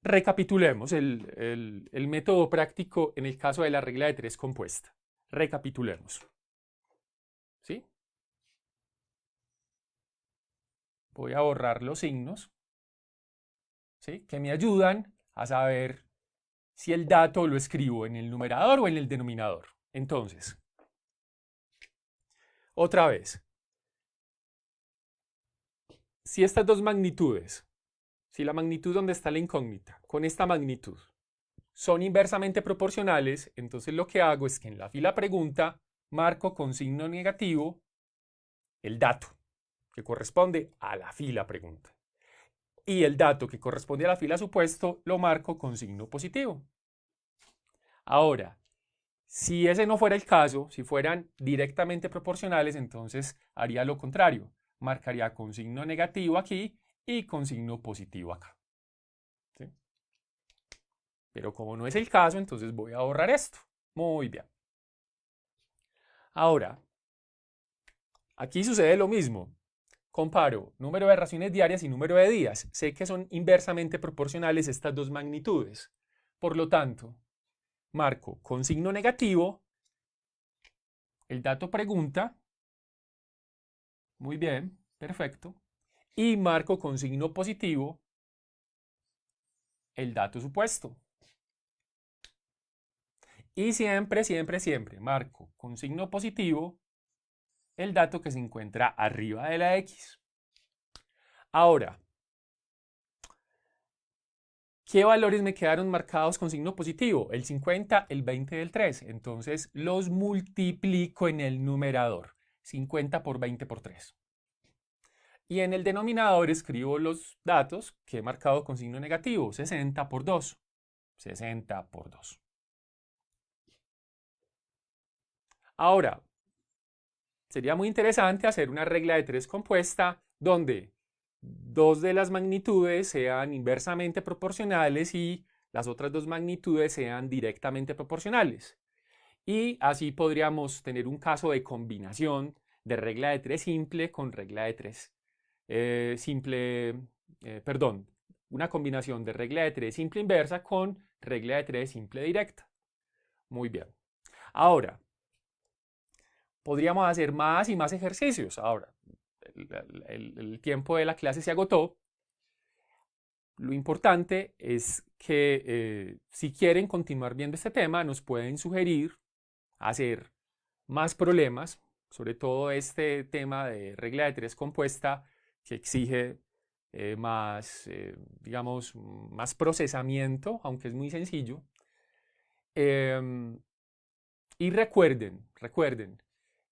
recapitulemos el método práctico en el caso de la regla de 3 compuesta. Recapitulemos. ¿Sí? Voy a borrar los signos, ¿sí?, que me ayudan a saber si el dato lo escribo en el numerador o en el denominador. Entonces, otra vez, si estas dos magnitudes, si la magnitud donde está la incógnita con esta magnitud son inversamente proporcionales, entonces lo que hago es que en la fila pregunta marco con signo negativo el dato que corresponde a la fila pregunta. Y el dato que corresponde a la fila supuesto lo marco con signo positivo. Ahora, si ese no fuera el caso, si fueran directamente proporcionales, entonces haría lo contrario. Marcaría con signo negativo aquí y con signo positivo acá. ¿Sí? Pero como no es el caso, entonces voy a borrar esto. Muy bien. Ahora, aquí sucede lo mismo. Comparo número de raciones diarias y número de días. Sé que son inversamente proporcionales estas dos magnitudes. Por lo tanto, marco con signo negativo el dato pregunta. Muy bien, perfecto. Y marco con signo positivo el dato supuesto. Y siempre marco con signo positivo el dato que se encuentra arriba de la X. Ahora, ¿qué valores me quedaron marcados con signo positivo? El 50, el 20 y el 3. Entonces los multiplico en el numerador. 50 por 20 por 3. Y en el denominador escribo los datos que he marcado con signo negativo. 60 por 2. 60 por 2. Ahora, sería muy interesante hacer una regla de 3 compuesta donde dos de las magnitudes sean inversamente proporcionales y las otras dos magnitudes sean directamente proporcionales. Y así podríamos tener un caso de combinación de regla de 3 simple con regla de 3 una combinación de regla de 3 simple inversa con regla de 3 simple directa. Muy bien. Ahora, podríamos hacer más y más ejercicios. Ahora, el tiempo de la clase se agotó. Lo importante es que si quieren continuar viendo este tema, nos pueden sugerir hacer más problemas, sobre todo este tema de regla de 3 compuesta que exige digamos, más procesamiento, aunque es muy sencillo. Y recuerden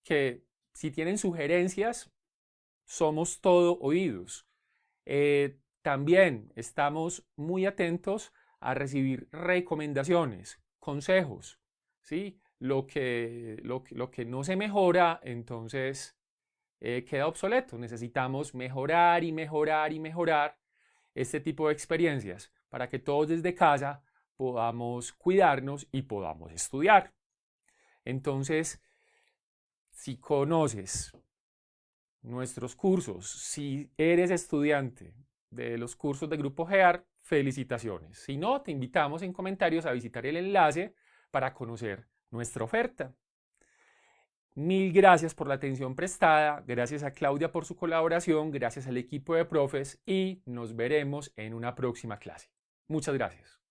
que si tienen sugerencias, somos todo oídos. También estamos muy atentos a recibir recomendaciones, consejos, ¿sí? Lo que no se mejora, entonces queda obsoleto. Necesitamos mejorar y mejorar y mejorar este tipo de experiencias para que todos desde casa podamos cuidarnos y podamos estudiar. Entonces, si conoces nuestros cursos, si eres estudiante de los cursos de Grupo GEAR, felicitaciones. Si no, te invitamos en comentarios a visitar el enlace para conocer nuestra oferta. Mil gracias por la atención prestada, gracias a Claudia por su colaboración, gracias al equipo de profes y nos veremos en una próxima clase. Muchas gracias.